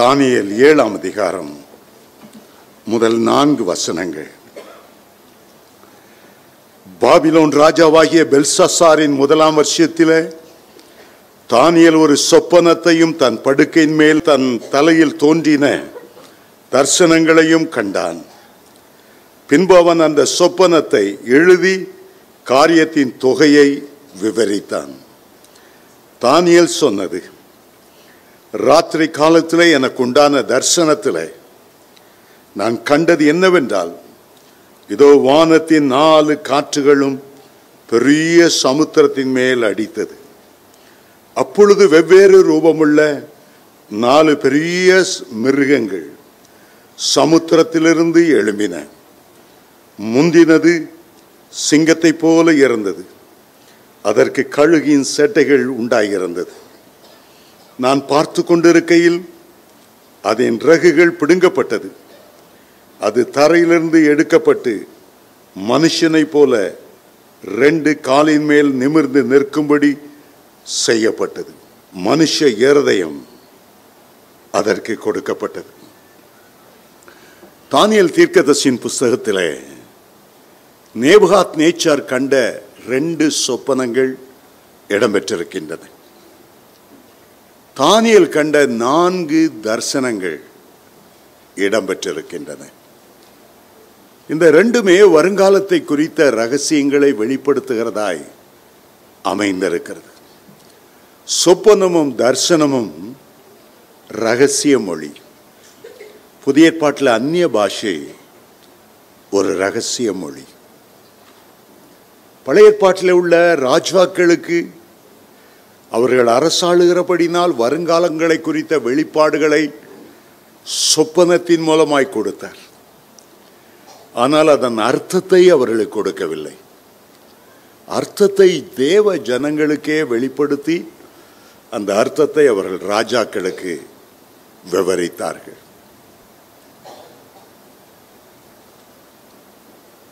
தானியேல் 7ஆம் அதிகாரம் முதல் 4 வசனங்கள். பாபிலோன் ராஜாவாகிய பெல்சாசாரின் 1ஆம் வருஷத்திலே தானியேல் ஒரு சொப்பனத்தையும் தன் படுக்கையின் மேல் தன் தலையில் தோன்றின தரிசனங்களையும் கண்டான். பின்பு அவன் அந்த சொப்பனத்தை எழுதி காரியத்தின் தொகையை விவரித்தான். தானியேல் சொன்னது, ராத்திரி காலத்திலே எனக்கு உண்டான தரிசனத்திலே நான் கண்டது என்னவென்றால், இதோ வானத்தின் 4 காற்றுகளும் பெரிய சமுத்திரத்தின் மேல் அடித்தது. அப்பொழுது வெவ்வேறு ரூபமுள்ள 4 பெரிய மிருகங்கள் சமுத்திரத்திலிருந்து எழும்பின. முந்தினது சிங்கத்தை போல இருந்தது, அதற்கு கழுகின் சேட்டைகள் உண்டாயிருந்தது. நான் பார்த்து கொண்டிருக்கையில் அதன் இறகுகள் பிடுங்கப்பட்டது. அது தரையிலிருந்து எடுக்கப்பட்டு மனுஷனை போல 2 காலின் மேல் நிமிர்ந்து நிற்கும்படி செய்யப்பட்டது. மனுஷ இருதயம் அதற்கு கொடுக்கப்பட்டது. தானியேல் தீர்க்கதரிசியின் புஸ்தகத்திலே நேபுகாத் நேச்சார் கண்ட 2 சொப்பனங்கள் இடம்பெற்றிருக்கின்றன. தானியேல் கண்ட 4 தரிசனங்கள் இடம்பெற்றிருக்கின்றன. இந்த 2மே வருங்காலத்தை குறித்த ரகசியங்களை வெளிப்படுத்துகிறதாய் அமைந்திருக்கிறது. சொப்பனமும் தரிசனமும் ரகசிய மொழி. புதிய ஏற்பாட்டில் அந்நிய பாஷை ஒரு ரகசிய மொழி. பழைய ஏற்பாட்டில் உள்ள ராஜாக்களுக்கு அவர்கள் அரசாளுகிறபடினால் வருங்காலங்களை குறித்த வெளிப்பாடுகளை சொப்பனத்தின் மூலமாய் கொடுத்தார். ஆனால் அதன் அர்த்தத்தை அவர்களுக்கு கொடுக்கவில்லை. அர்த்தத்தை தேவ ஜனங்களுக்கே வெளிப்படுத்தி அந்த அர்த்தத்தை அவர்கள் ராஜாக்களுக்கு விவரித்தார்கள்.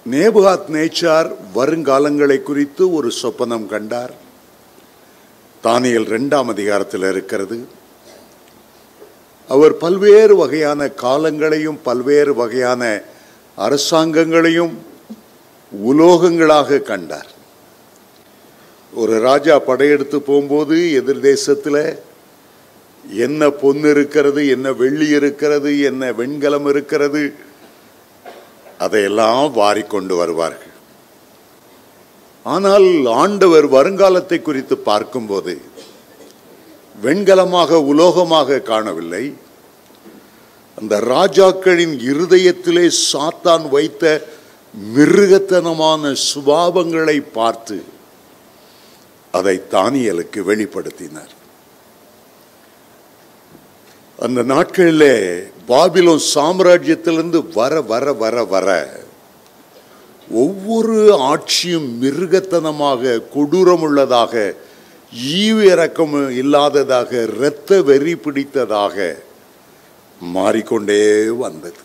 நேபுகாத் நேச்சார் வருங்காலங்களை குறித்து ஒரு சொப்பனம் கண்டார். தானியேல் 2ஆம் அதிகாரத்தில் இருக்கிறது. அவர் பல்வேறு வகையான காலங்களையும் பல்வேறு வகையான அரசாங்கங்களையும் உலோகங்களாக கண்டார். ஒரு ராஜா படையெடுத்து போகும்போது எதிர் தேசத்தில் என்ன பொன் இருக்கிறது, என்ன வெள்ளி இருக்கிறது, என்ன வெண்கலம் இருக்கிறது, அதையெல்லாம் வாரிக்கொண்டு வருவார்கள். ஆனால் ஆண்டவர் வருங்காலத்தை குறித்து பார்க்கும்போது வெண்கலமாக உலோகமாக காணவில்லை. அந்த ராஜாக்களின் இருதயத்திலே சாத்தான் வைத்த மிருகத்தனமான சுபாவங்களை பார்த்து அதை தானியேலுக்கு வெளிப்படுத்தினார். அந்த நாட்களிலே பாபிலோன் சாம்ராஜ்யத்திலிருந்து வர வர வர வர ஒவ்வொரு ஆட்சியும் மிருகத்தனமாக, கொடூரமுள்ளதாக, ஈவு இரக்கம் இல்லாததாக, இரத்த வெறி பிடித்ததாக மாறிக்கொண்டே வந்தது.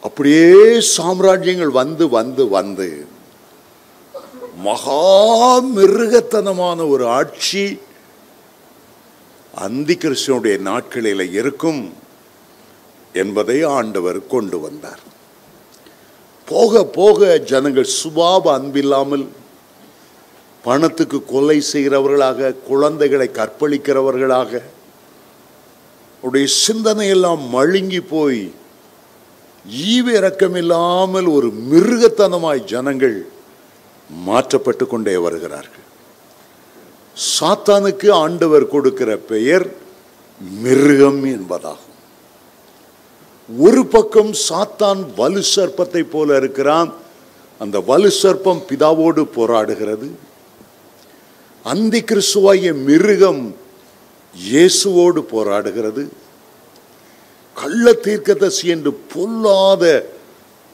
அப்படியே சாம்ராஜ்யங்கள் வந்து வந்து வந்து மகா மிருகத்தனமான ஒரு ஆட்சி அந்தி கிறிஸ்துவனுடைய நாட்களில் இருக்கும் என்பதை ஆண்டவர் கொண்டு வந்தார். போக போக ஜனங்கள் சுபாவ அன்பில்லாமல் பணத்துக்கு கொலை செய்கிறவர்களாக, குழந்தைகளை கற்பழிக்கிறவர்களாக, அவருடைய சிந்தனையெல்லாம் மழுங்கி போய் ஈவு இரக்கமில்லாமல் ஒரு மிருகத்தனமாய் ஜனங்கள் மாற்றப்பட்டு கொண்டே வருகிறார்கள். சாத்தானுக்கு ஆண்டவர் கொடுக்கிற பெயர் மிருகம் என்பதாகும். ஒரு பக்கம் சாத்தான் வலு சர்ப்பத்தை போல இருக்கிறான். அந்த வலு சர்ப்பம் பிதாவோடு போராடுகிறது. அந்தி கிறிஸ்துவாகிய மிருகம் இயேசுவோடு போராடுகிறது. கள்ள தீர்க்கதரிசி என்று பொல்லாத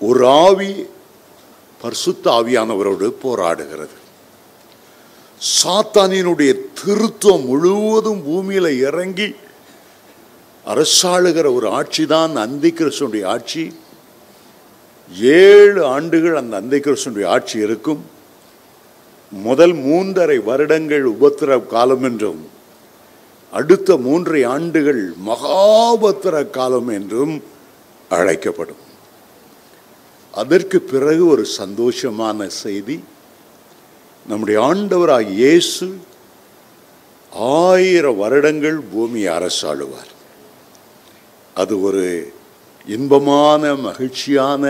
ஒரு ஆவி பரிசுத்த ஆவியானவரோடு போராடுகிறது. சாத்தானினுடைய திருத்துவம் முழுவதும் பூமியில இறங்கி அரசாளுகிற ஒரு ஆட்சி தான் அந்தி கிறிஸ்துவினுடைய ஆட்சி. 7 ஆண்டுகள் அந்த அந்தி கிறிஸ்துவினுடைய ஆட்சி இருக்கும். முதல் 3.5 வருடங்கள் உபத்திரவ காலம் என்றும் அடுத்த 3 ஆண்டுகள் மகாபத்திர காலம் என்றும் அழைக்கப்படும். அதற்கு பிறகு ஒரு சந்தோஷமான செய்தி, நம்முடைய ஆண்டவராகிய இயேசு 1000 வருடங்கள் பூமியை அரசாளுவார். அது ஒரு இன்பமான, மகிழ்ச்சியான,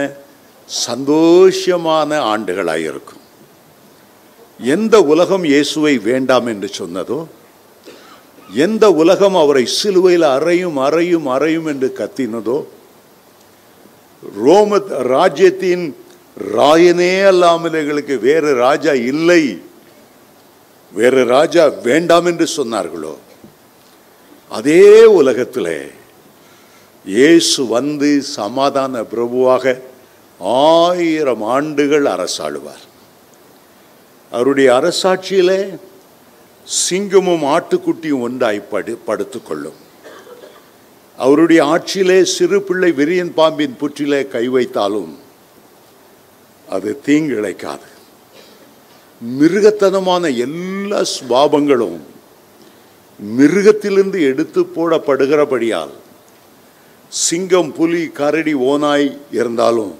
சந்தோஷமான ஆண்டுகளாயிருக்கும். எந்த உலகம் இயேசுவை வேண்டாம் என்று சொன்னதோ, எந்த உலகம் அவரை சிலுவையில் அறையும் அறையும் அறையும் என்று கத்தினதோ, ரோம ராஜ்யத்தின் ராயனே அல்லாமல் எங்களுக்கு வேறு ராஜா இல்லை, வேறு ராஜா வேண்டாம் என்று சொன்னார்களோ, அதே உலகத்திலே இயேசு வந்து சமாதான பிரபுவாக 1000 ஆண்டுகள் அரசாளுவார். அவருடைய அரசாட்சியிலே சிங்கமும் ஆட்டுக்குட்டியும் ஒன்றாய் படுத்துக்கொள்ளும். அவருடைய ஆட்சியிலே சிறு பிள்ளை விரியன் பாம்பின் புற்றிலே கை வைத்தாலும் அது தீங்கிழைக்காது. மிருகத்தனமான எல்லா சுபாவங்களும் மிருகத்திலிருந்து எடுத்து போடப்படுகிறபடியால் சிங்கம், புலி, கரடி, ஓநாய் இருந்தாலும்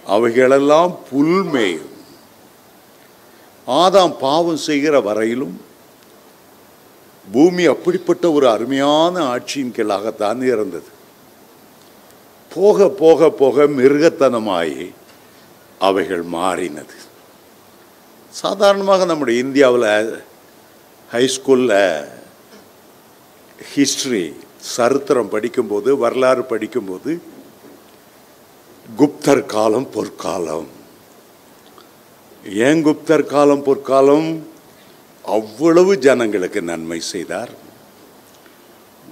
அவைகளெல்லாம் புல்மேயும். ஆதாம் பாவம் செய்கிற வரையிலும் பூமி அப்படிப்பட்ட ஒரு அருமையான ஆட்சியின் கீழாகத்தான் இருந்தது. போக போக போக மிருகத்தனமாய் அவைகள் மாறினது. சாதாரணமாக நம்முடைய இந்தியாவில் ஹைஸ்கூலில் ஹிஸ்ட்ரி, சரித்திரம் படிக்கும்போது, வரலாறு படிக்கும்போது, குப்தர் காலம், பொற்காலம். ஏன் குப்தர் காலம், பொற்காலம்? அவ்வளவு ஜனங்களுக்கு நன்மை செய்தார்.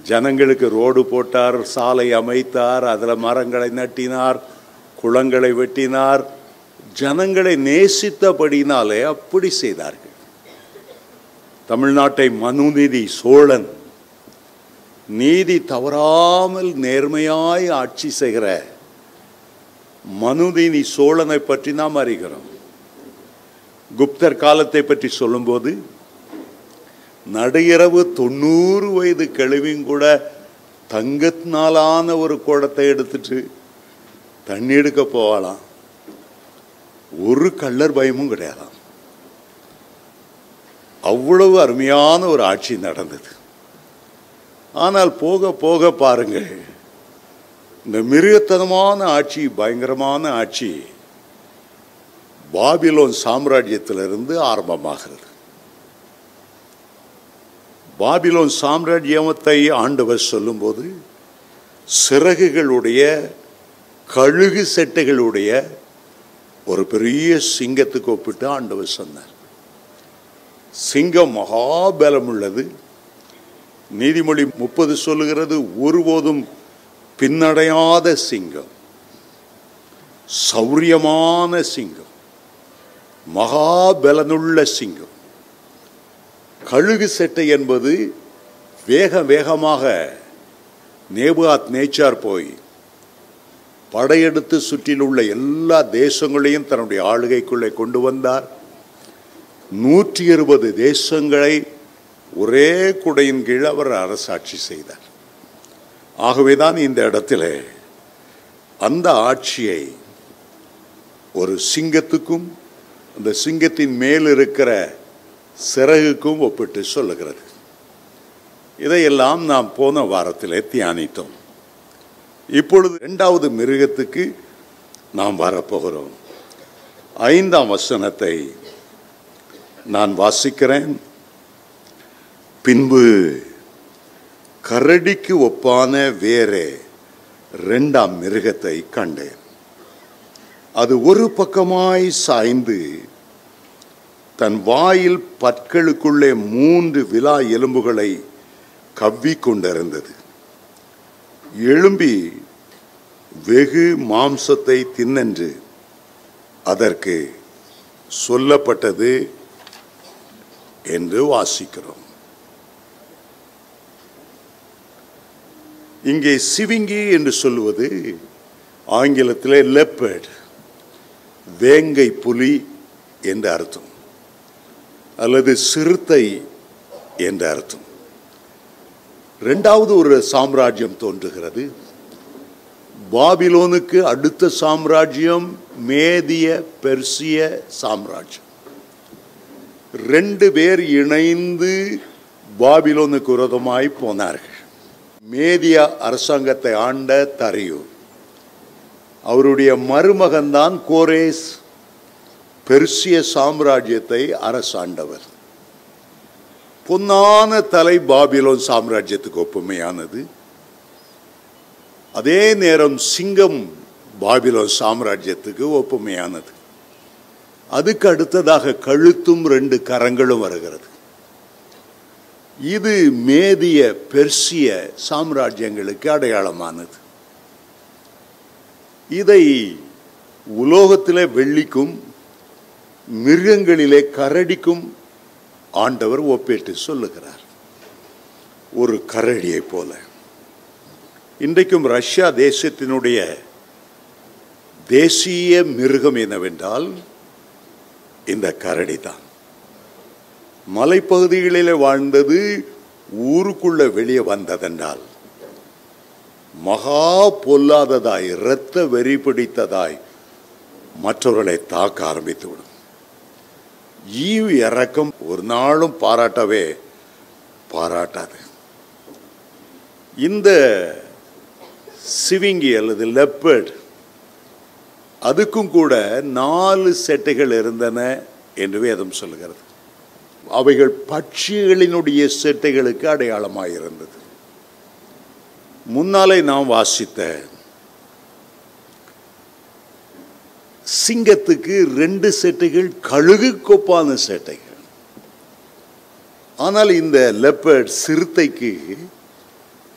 ஜனங்களுக்கு ரோடு போட்டார், சாலை அமைத்தார், அதில் மரங்களை நட்டினார், குளங்களை வெட்டினார். ஜனங்களை நேசித்தபடினாலே அப்படி செய்தார்கள். தமிழ்நாட்டை மனுநீதி சோழன், நீதி தவறாமல் நேர்மையாய் ஆட்சி செய்கிற மனுநீதி சோழனை பற்றி நாம் அறிகிறோம். குப்தர் காலத்தை பற்றி சொல்லும்போது, நடுஇரவு 90 வயது கிழவியும் கூட தங்கத்தினாலான ஒரு குடத்தை எடுத்துட்டு தண்ணி எடுக்க போகலாம். ஒரு கள்ளர் பயமும் கிடையாதாம். அவ்வளவு அருமையான ஒரு ஆட்சி நடந்தது. ஆனால் போக போக பாருங்கள், இந்த மிருகத்தனமான ஆட்சி, பயங்கரமான ஆட்சி பாபிலோன் சாம்ராஜ்யத்திலிருந்து ஆரம்பமாகிறது. பாபிலோன் சாம்ராஜ்யத்தை ஆண்டவர் சொல்லும்போது, சிறகுகளுடைய, கழுகு செட்டைகளுடைய ஒரு பெரிய சிங்கத்துக்கு ஒப்பிட்டு ஆண்டவர் சொன்னார். சிங்கம் மகாபலம் உள்ளது. நீதிமொழி 30 சொல்லுகிறது, ஒருபோதும் பின்னடையாத சிங்கம், சௌரியமான சிங்கம், மகாபலனுள்ள சிங்கம். கழுகு செட்டை என்பது வேகமாக நேபுகாத் நேச்சார் போய் படையெடுத்து சுற்றில் உள்ள எல்லா தேசங்களையும் தன்னுடைய ஆளுகைக்குள்ளே கொண்டு வந்தார். 120 தேசங்களை ஒரே குடையின் கீழ் அவர் அரசாட்சி செய்தார். ஆகவேதான் இந்த இடத்துல அந்த ஆட்சியை ஒரு சிங்கத்துக்கும் அந்த சிங்கத்தின் மேல் இருக்கிற சிறகுக்கும் ஒப்பிட்டு சொல்லுகிறது. இதையெல்லாம் நாம் போன வாரத்திலே தியானித்தோம். இப்பொழுது 2வது மிருகத்துக்கு நாம் வரப்போகிறோம். 5ஆம் வசனத்தை நான் வாசிக்கிறேன். பின்பு கரடிக்கு ஒப்பான வேறே 2ஆம் மிருகத்தை கண்டேன். அது ஒரு பக்கமாய் சாய்ந்து தன் வாயில் பற்களுக்குள்ளே 3 விலா எலும்புகளை கவ்விக்கொண்டிருந்தது. எழும்பி வெகு மாம்சத்தை தின்னென்று அதற்கு சொல்லப்பட்டது என்று வாசிக்கிறோம். இங்கே சிவிங்கி என்று சொல்லுவது ஆங்கிலத்திலே லெப்பர்ட், வேங்கை புலி என்று அர்த்தம், அல்லது சிறுத்தை என்று அர்த்தம். இரண்டாவது ஒரு சாம்ராஜ்யம் தோன்றுகிறது. பாபிலோனுக்கு அடுத்த சாம்ராஜ்யம் மேதிய பெர்சிய சாம்ராஜ்யம். 2 பேர் இணைந்து பாபிலோனுக்கு விரோதமாய் போனார்கள். மேதிய அரசாங்கத்தை ஆண்ட தரியு, அவருடைய மருமகன்தான் கோரேஸ் பெர்சிய சாம்ராஜ்யத்தை அரசாண்டவர். பொன்னான தலை பாபிலோன் சாம்ராஜ்யத்துக்கு ஒப்புமையானது. அதே நேரம் சிங்கம் பாபிலோன் சாம்ராஜ்யத்துக்கு ஒப்புமையானது. அதுக்கு அடுத்ததாக கழுத்தும் 2 கரங்களும் வருகிறது. இது மேதிய பெர்சிய சாம்ராஜ்யங்களுக்கு அடையாளமானது. இதை உலோகத்திலே வெள்ளிக்கும் மிருகங்களிலே கரடிக்கும் ஆண்டவர் ஒப்பிட்டு சொல்லுகிறார். ஒரு கரடியை போல. இன்றைக்கும் ரஷ்யா தேசத்தினுடைய தேசிய மிருகம் என்னவென்றால் இந்த கரடி தான். மலைப்பகுதிகளிலே வாழ்ந்தது, ஊருக்குள்ள வெளியே வந்ததென்றால் மகா பொல்லாததாய், இரத்த வெறி பிடித்ததாய் மற்றவர்களை தாக்க ஆரம்பித்துவிடும். ஈவு இறக்கம் ஒரு நாளும் பாராட்டாது. இந்த சிவிங்கி அல்லது லெப்பர்ட், அதுக்கும் கூட 4 செட்டைகள் இருந்தன என்று வேதம் சொல்லுகிறது. அவைகள் பட்சிகளினுடைய செட்டைகளுக்கு அடையாளமாயிருந்தது. முன்னாலே நாம் வாசித்த சிங்கத்துக்கு 2 செட்டைகள் கழுகு கொப்பான செட்டைகள். ஆனால் இந்த லெப்பர்ட் சிறுத்தைக்கு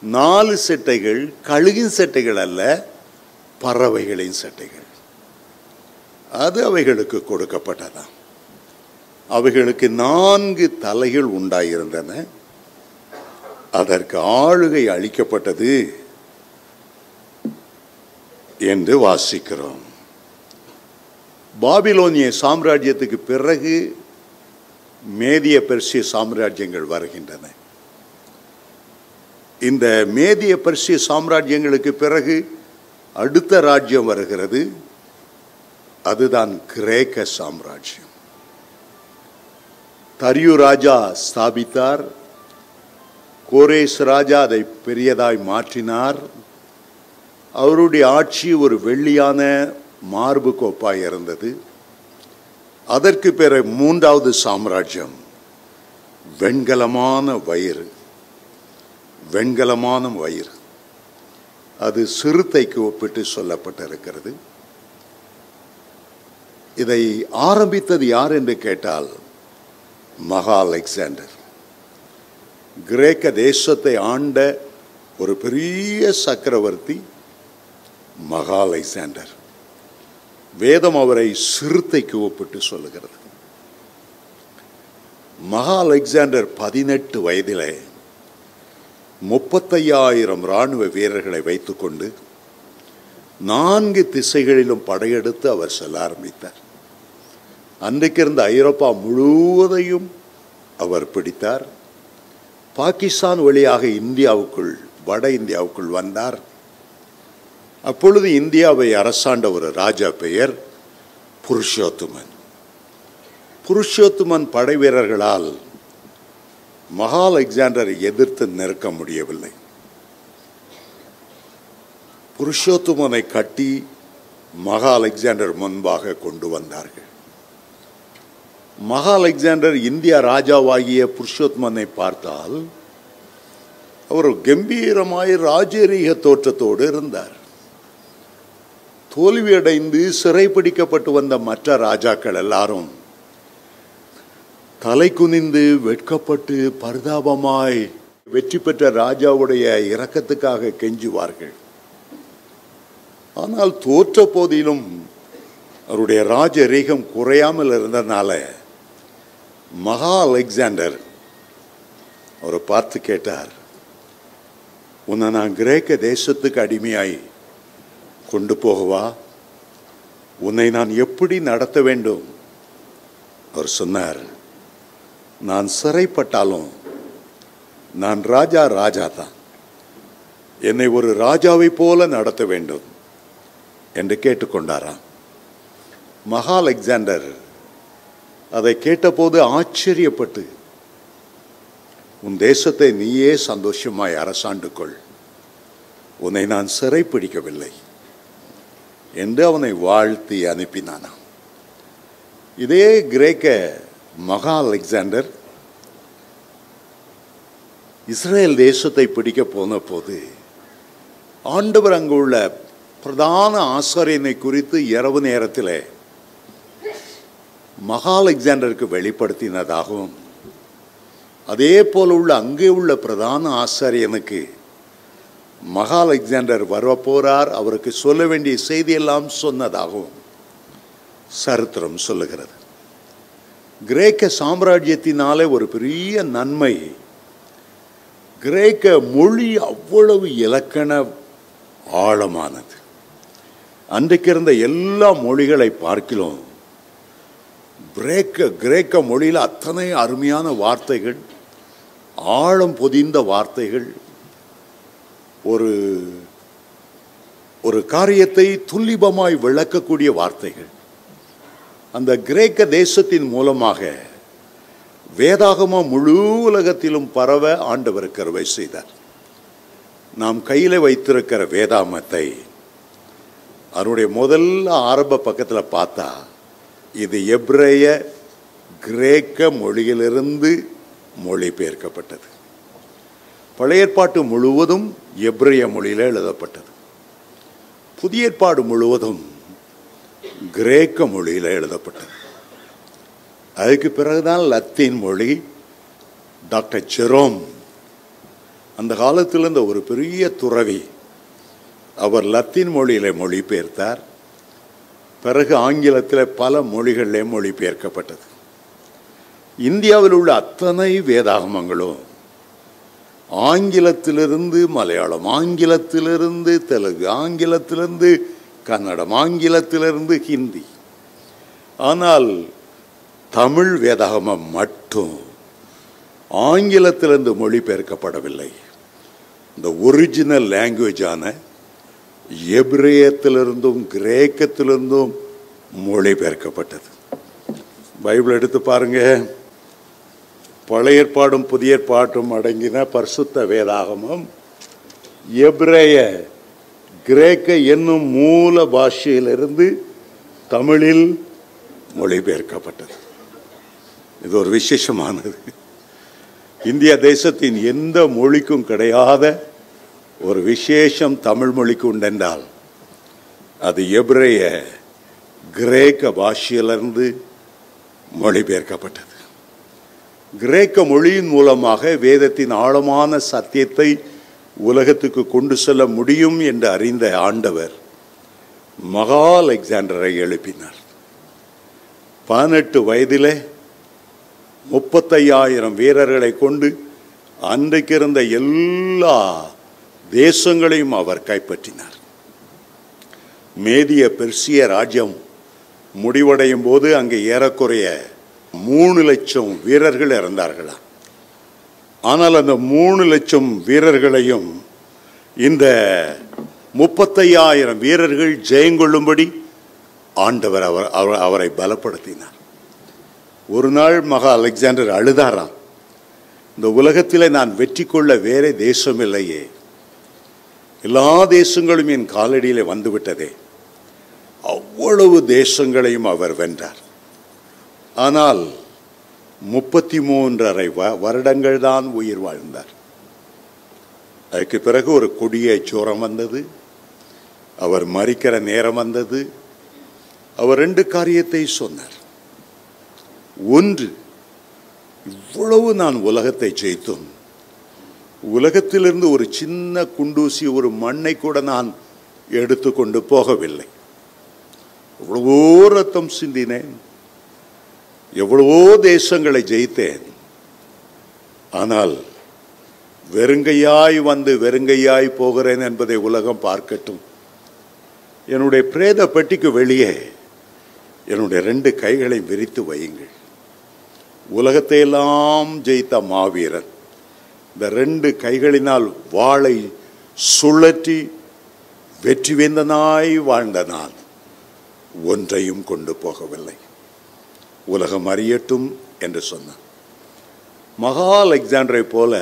4 செட்டைகள் கழுகின் செட்டைகள் அல்ல, பறவைகளின் செட்டைகள். அது அவைகளுக்கு கொடுக்கப்பட்டதாம். அவைகளுக்கு 4 தலைகள் உண்டாயிருந்தன. அதற்கு ஆளுகை அளிக்கப்பட்டது என்று வாசிக்கிறோம். பாபிலோனிய சாம்ராஜ்யத்துக்கு பிறகு மேதிய பெர்சிய சாம்ராஜ்யங்கள் வருகின்றன. இந்த மேதிய பெர்சிய சாம்ராஜ்யங்களுக்கு பிறகு அடுத்த ராஜ்யம் வருகிறது. அதுதான் கிரேக்க சாம்ராஜ்யம். தரியு ராஜா ஸ்தாபித்தார். கோரேஸ் ராஜா அதை பெரியதாய் மாற்றினார். அவருடைய ஆட்சி ஒரு வெள்ளியான மார்பு கோப்பாய் இருந்தது. அதற்கு பிறகு 3வது சாம்ராஜ்யம் வெண்கலமான வயிறு. அது சிறுத்தைக்கு ஒப்பிட்டு சொல்லப்பட்டிருக்கிறது. இதை ஆரம்பித்தது யார் என்று கேட்டால் மகா அலெக்சாண்டர். கிரேக்க தேசத்தை ஆண்ட ஒரு பெரிய சக்கரவர்த்தி மகா அலெக்சாண்டர். வேதம் அவரை சிறுத்தைக்கு ஒப்பிட்டு சொல்லுகிறது. மகா அலெக்சாண்டர் 18 வயதிலே 35,000 இராணுவ வீரர்களை வைத்துக்கொண்டு 4 திசைகளிலும் படையெடுத்து அவர் செல்ல ஆரம்பித்தார். அன்றைக்கு இருந்த ஐரோப்பா முழுவதையும் அவர் பிடித்தார். பாகிஸ்தான் வழியாக இந்தியாவுக்குள், வட இந்தியாவுக்குள் வந்தார். அப்பொழுது இந்தியாவை அரசாண்ட ஒரு ராஜா பெயர் புருஷோத்தமன் படை வீரர்களால் மகா அலெக்சாண்டரை எதிர்த்து நெருக்க முடியவில்லை. புருஷோத்தமனை கட்டி மகா அலெக்சாண்டர் முன்பாக கொண்டு வந்தார்கள். மகா அலெக்சாண்டர் இந்தியா ராஜாவாகிய புருஷோத்தமனை பார்த்தால் அவர் கம்பீரமாய் ராஜரீக தோற்றத்தோடு இருந்தார். தோல்வியடைந்து சிறைப்பிடிக்கப்பட்டு வந்த மற்ற ராஜாக்கள் எல்லாரும் தலை குனிந்து வெட்கப்பட்டு பரிதாபமாய் வெற்றி பெற்ற ராஜாவுடைய இரக்கத்துக்காக கெஞ்சுவார்கள். ஆனால் தோற்ற போதிலும் அவருடைய ராஜரீகம் குறையாமல் இருந்ததுனால மகா அலெக்சாண்டர் அவரை பார்த்து கேட்டார், உன்னை நான் கிரேக்க தேசத்துக்கு அடிமையாய் கொண்டு போகவா? உன்னை நான் எப்படி நடத்த வேண்டும்? அவர் சொன்னார், நான் சிறைப்பட்டாலும் நான் ராஜா தான், என்னை ஒரு ராஜாவை போல நடத்த வேண்டும் என்று கேட்டுக்கொண்டாராம். மகா அலெக்சாண்டர் அதை கேட்டபோது ஆச்சரியப்பட்டு, உன் தேசத்தை நீயே சந்தோஷமாய் அரசாண்டு கொள், உன்னை நான் சிறைப்பிடிக்கவில்லை என்று அவனை வாழ்த்தி அனுப்பினானாம். இதே கிரேக்க மகா அலெக்சாண்டர் இஸ்ரேல் தேசத்தை பிடிக்க போன போது ஆண்டவர் அங்குள்ள பிரதான ஆசாரியனை குறித்து இரவு நேரத்தில் மகா அலெக்சாண்டருக்கு வெளிப்படுத்தினதாகவும், அதே போல உள்ள அங்கே உள்ள பிரதான ஆசாரியனுக்கு மகா அலெக்சாண்டர் வரப்போறார், அவருக்கு சொல்ல வேண்டிய செய்தியெல்லாம் சொன்னதாகவும் சரித்திரம் சொல்லுகிறது. கிரேக்க சாம்ராஜ்யத்தினாலே ஒரு பெரிய நன்மை, கிரேக்க மொழி அவ்வளவு இலக்கண ஆழமானது. அன்றைக்கு இருந்த எல்லா மொழிகளை பார்க்கிலும் கிரேக்க மொழியில் அத்தனை அருமையான வார்த்தைகள், ஆழம் பொதிந்த வார்த்தைகள், ஒரு காரியத்தை துல்லிபமாய் விளக்கக்கூடிய வார்த்தைகள். அந்த கிரேக்க தேசத்தின் மூலமாக வேதாகமம் முழு உலகத்திலும் பரவ ஆண்டவர் கிருபை செய்தார். நாம் கையில் வைத்திருக்கிற வேதாகமத்தை அதனுடைய முதல் ஆரம்ப பக்கத்தில் பார்த்தா, இது எபிரேய கிரேக்க மொழியிலிருந்து மொழிபெயர்க்கப்பட்டது. பழைய ஏற்பாட்டு முழுவதும் எபிரேய மொழியில் எழுதப்பட்டது. புதிய ஏற்பாடு முழுவதும் கிரேக்க மொழியில் எழுதப்பட்டது. அதுக்கு பிறகுதான் லத்தீன் மொழி. டாக்டர் ஜெரோம் அந்த காலத்தில் இருந்த ஒரு பெரிய துறவி, அவர் லத்தீன் மொழியில் மொழிபெயர்த்தார். பிறகு ஆங்கிலத்தில் பல மொழிகளிலே மொழிபெயர்க்கப்பட்டது. இந்தியாவில் உள்ள அத்தனை வேதாகமங்களும் ஆங்கிலத்திலிருந்து மலையாளம், ஆங்கிலத்திலிருந்து தெலுங்கு, ஆங்கிலத்திலிருந்து கன்னடம், ஆங்கிலத்திலிருந்து ஹிந்தி. ஆனால் தமிழ் வேதாகமம் மட்டும் ஆங்கிலத்திலிருந்து மொழிபெயர்க்கப்படவில்லை. இந்த ஒரிஜினல் லாங்குவேஜான எபிரேயத்திலிருந்தும் கிரேக்கத்திலிருந்தும் மொழிபெயர்க்கப்பட்டது. பைபிள் எடுத்து பாருங்க, பழைய ஏற்பாடும் புதிய ஏற்பாடும் அடங்கின பரிசுத்த வேதாகமம் எபிரேய கிரேக்க என்னும் மூல பாஷையிலிருந்து தமிழில் மொழிபெயர்க்கப்பட்டது. இது ஒரு விசேஷமானது. இந்திய தேசத்தின் எந்த மொழிக்கும் கிடையாத ஒரு விசேஷம் தமிழ் மொழிக்கு உண்டென்றால் அது எபிரேய கிரேக்க பாஷையிலிருந்து மொழிபெயர்க்கப்பட்டது. கிரேக்க மொழியின் மூலமாக வேதத்தின் ஆழமான சத்தியத்தை உலகத்துக்கு கொண்டு செல்ல முடியும் என்று அறிந்த ஆண்டவர் மகா அலெக்சாண்டரை எழுப்பினார். 18 வயதிலே 35,000 வீரர்களை கொண்டு அன்றைக்கு இருந்த எல்லா தேசங்களையும் அவர் கைப்பற்றினார். மேதிய பெர்சிய ராஜ்யம் முடிவடையும் போது அங்கே ஏறக்குறைய 3 லட்சம் வீரர்கள் இறந்தார்களா. ஆனால் அந்த 3 லட்சம் வீரர்களையும் இந்த 35,000 வீரர்கள் ஜெயங்கொள்ளும்படி ஆண்டவர் அவரை பலப்படுத்தினார். ஒரு நாள் மகா அலெக்சாண்டர் அழுதாராம், இந்த உலகத்தில் நான் வெற்றி கொள்ள வேற தேசம் இல்லையே, எல்லா தேசங்களும் என் காலடியில் வந்துவிட்டதே. அவ்வளவு தேசங்களையும் அவர் வென்றார். ஆனால் 33.5 வருடங்கள் தான் உயிர் வாழ்ந்தார். அதுக்கு பிறகு ஒரு கொடிய ஜுரம் வந்தது, அவர் மரிக்கிற நேரம் வந்தது. அவர் 2 காரியத்தை சொன்னார். ஒன்று, இவ்வளவு நான் உலகத்தை ஜெயித்தும் உலகத்திலிருந்து ஒரு சின்ன குண்டூசி, ஒரு மண்ணை கூட நான் எடுத்துக்கொண்டு போகவில்லை. எவ்வளவோ ரத்தம் சிந்தினேன், எவ்வளவோ தேசங்களை ஜெயித்தேன். ஆனால் வெறுங்கையாய் வந்து வெறுங்கையாய் போகிறேன் என்பதை உலகம் பார்க்கட்டும். என்னுடைய பிரேத பெட்டிக்கு வெளியே என்னுடைய 2 கைகளை விரித்து வையுங்கள். உலகத்தை எல்லாம் ஜெயித்த மாவீரன், இந்த 2 கைகளினால் வாளை சுழற்றி வெற்றி வேந்தனாய் வாழ்ந்த நான் ஒன்றையும் கொண்டு போகவில்லை, உலகம் அறியட்டும் என்று சொன்னான். மகா அலெக்சாண்டரை போல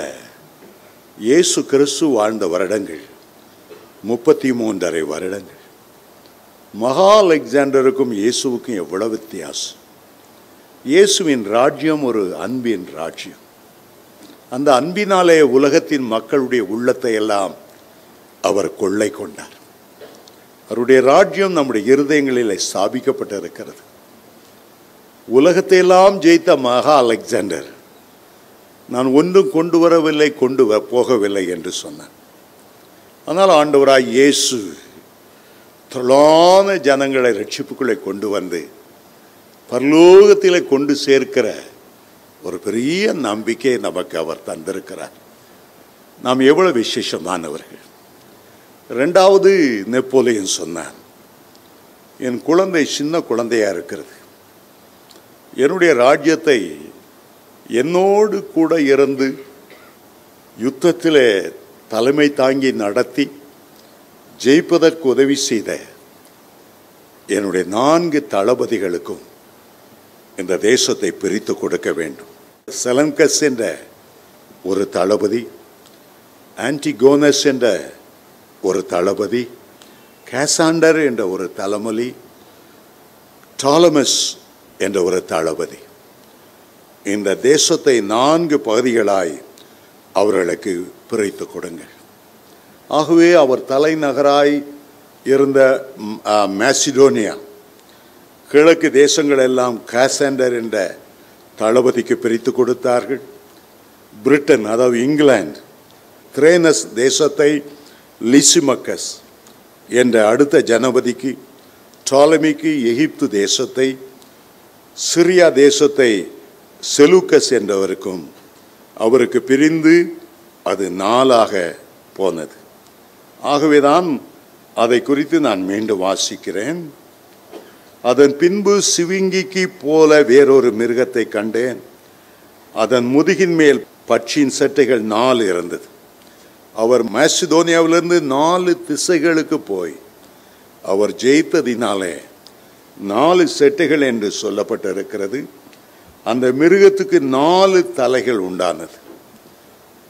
இயேசு கிறிஸ்து வாழ்ந்த வருடங்கள் 33.5 வருடங்கள். மகா அலெக்சாண்டருக்கும் இயேசுவுக்கும் எவ்வளவு வித்தியாசம். இயேசுவின் ராஜ்யம் ஒரு அன்பின் ராஜ்யம். அந்த அன்பினாலே உலகத்தின் மக்களுடைய உள்ளத்தை எல்லாம் அவர் கொள்ளை கொண்டார். அவருடைய ராஜ்யம் நம்முடைய இருதயங்களில் ஸ்தாபிக்கப்பட்டிருக்கிறது. உலகத்தை எல்லாம் ஜெயித்த மகா அலெக்சாண்டர் நான் ஒன்றும் கொண்டு வரவில்லை, கொண்டு போகவில்லை என்று சொன்னார். ஆனால் ஆண்டவராய் இயேசு திரளான ஜனங்களை ரட்சிப்புக்குள்ளே கொண்டு வந்து பரலோகத்திலே கொண்டு சேர்க்கிற ஒரு பெரிய நம்பிக்கை நமக்கு அவர் தந்திருக்கிறார். நாம் எவ்வளவு விசேஷமானவர்கள். 2வது நெப்போலியன் சொன்னான், என் குழந்தை சின்ன குழந்தையா இருக்கிறது, என்னுடைய ராஜ்யத்தை என்னோடு கூட இருந்து யுத்தத்திலே தலைமை தாங்கி நடத்தி ஜெயிப்பதற்கு உதவி செய்த என்னுடைய 4 தளபதிகளுக்கும் இந்த தேசத்தை பிரித்து கொடுக்க வேண்டும். செலன்கஸ் என்ற ஒரு தளபதி, ஆன்டிகோனஸ் என்ற ஒரு தளபதி, கேசாண்டர் என்ற ஒரு தளபதி, டாலமஸ் என்ற ஒரு தளபதி. இந்த தேசத்தை 4 பகுதிகளாய் அவர்களுக்கு பிரித்து கொடுங்கள். ஆகவே அவர் தலைநகராய் இருந்த மாசிடோனியா, கிழக்கு தேசங்கள் எல்லாம் கேசாண்டர் என்ற தளபதிக்கு பிரித்து கொடுத்தார்கள். பிரிட்டன், அதாவது இங்கிலாந்து, திரேனஸ் தேசத்தை லிசிமக்கஸ் என்ற அடுத்த ஜனபதிக்கு, டாலமிக்கு எகிப்து தேசத்தை, சிரியா தேசத்தை செலூக்கஸ் என்றவருக்கும் அவருக்கு பிரிந்து அது 4ஆக போனது. ஆகவேதான் அதை குறித்து நான் மீண்டும் வாசிக்கிறேன். அதன் பின்பு சிவிங்கிக்கு போல வேறொரு மிருகத்தை கண்டேன். அதன் முதுகின் மேல் பட்சியின் சட்டைகள் 4 இருந்தது. அவர் மாசிடோனியாவிலிருந்து 4 திசைகளுக்கு போய் அவர் ஜெயித்ததினாலே 4 செட்டைகள் என்று சொல்லப்பட்டிருக்கிறது. அந்த மிருகத்துக்கு 4 தலைகள் உண்டானது.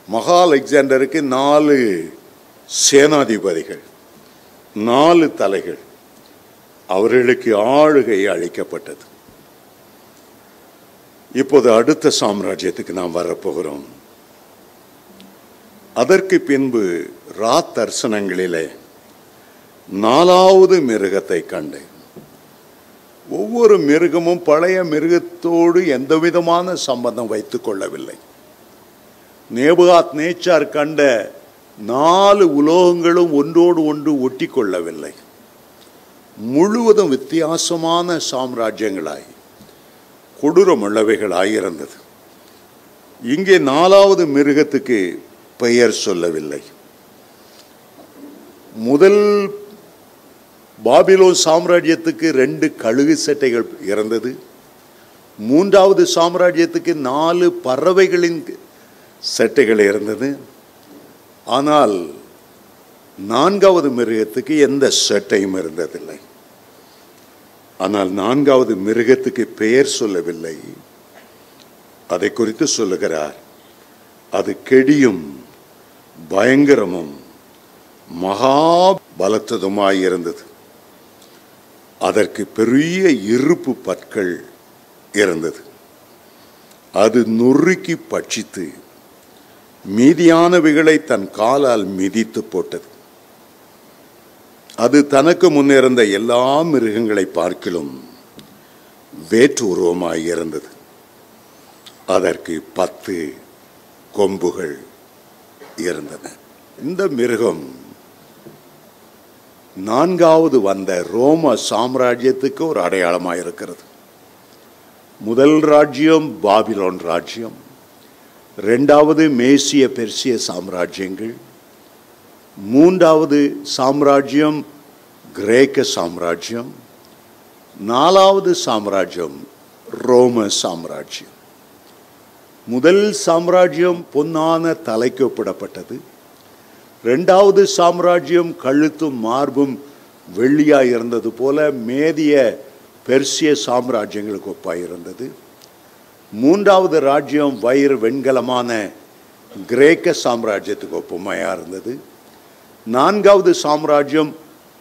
மகா அலெக்சாண்டருக்கு 4 சேனாதிபதிகள், 4 தலைகள். அவர்களுக்கு ஆளுகை அளிக்கப்பட்டது. இப்போது அடுத்த சாம்ராஜ்யத்துக்கு நாம் வரப்போகிறோம். அதற்கு பின்பு தரிசனங்களிலே 4வது மிருகத்தை கண்டேன். ஒவ்வொரு மிருகமும் பழைய மிருகத்தோடு எந்த விதமான சம்பந்தம் வைத்துக் கொள்ளவில்லை. நேபுகாத் நேச்சார் கண்ட 4 உலோகங்களும் ஒன்றோடு ஒன்று ஒட்டி கொள்ளவில்லை. முழுவதும் வித்தியாசமான சாம்ராஜ்யங்களாய் கொடூரமுள்ளவைகளாயிருந்தது. இங்கே 4வது மிருகத்துக்கு பெயர் சொல்லவில்லை. முதல் பாபிலோன் சாம்ராஜ்யத்துக்கு 2 கழுகு சட்டைகள் இருந்தது. 3வது சாம்ராஜ்யத்துக்கு 4 பறவைகளின் சட்டைகள் இருந்தது. ஆனால் 4வது மிருகத்துக்கு எந்த சட்டையும் இருந்ததில்லை. ஆனால் 4வது மிருகத்துக்கு பெயர் சொல்லவில்லை. அதை குறித்து சொல்லுகிறார், அது கெடியும் பயங்கரமும் மகா பலத்ததுமாயிருந்தது. அதற்கு பெரிய இருப்பு பற்கள் இருந்தது. அது நொறுக்கி பட்சித்து மீதியானவைகளை தன் காலால் மிதித்து போட்டது. அது தனக்கு முன்னிருந்த எல்லா மிருகங்களை பார்க்கிலும் வேற்று உருவமாயிருந்தது. அதற்கு 10 கொம்புகள் இருந்தன. இந்த மிருகம் 4வது வந்த ரோம சாம்ராஜ்யத்துக்கு ஒரு அடையாளமாயிருக்கிறது. முதல் ராஜ்யம் பாபிலோன் ராஜ்யம், 2வது மேசிய பெர்சிய சாம்ராஜ்யங்கள், 3வது சாம்ராஜ்யம் கிரேக்க சாம்ராஜ்யம், 4வது சாம்ராஜ்யம் ரோம சாம்ராஜ்யம். முதல் சாம்ராஜ்யம் பொன்னான தலைக்கு ஒப்பிடப்பட்டது. இரண்டாவது சாம்ராஜ்யம் கழுத்தும் மார்பும் வெள்ளியாய் இருந்தது போல மேதிய பெர்சிய சாம்ராஜ்யங்களுக்கு ஒப்பாயிருந்தது. மூன்றாவது ராஜ்யம் வயிறு வெண்கலமான கிரேக்க சாம்ராஜ்யத்துக்கு ஒப்புமையாக இருந்தது. நான்காவது சாம்ராஜ்யம்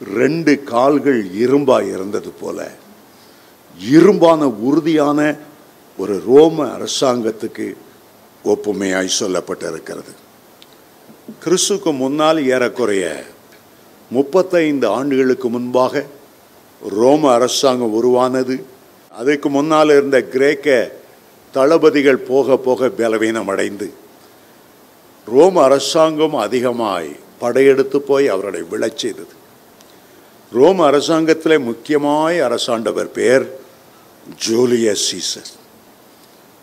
2 கால்கள் இரும்பாய் இருந்தது போல இரும்பான உறுதியான ஒரு ரோம அரசாங்கத்துக்கு ஒப்புமையாய் சொல்லப்பட்டிருக்கிறது. கிறிஸ்துக்கு முன்னால் ஏறக்குறைய 35 ஆண்டுகளுக்கு முன்பாக ரோம அரசாங்கம் உருவானது. அதுக்கு முன்னால் இருந்த கிரேக்க தளபதிகள் போக போக பலவீனம் அடைந்து ரோம அரசாங்கம் அதிகமாய் படையெடுத்து போய் அவர்களை விழச் செய்தது. ரோம அரசாங்கத்திலே முக்கியமாய் அரசாண்டவர் பெயர் ஜூலியஸ் சீசர்.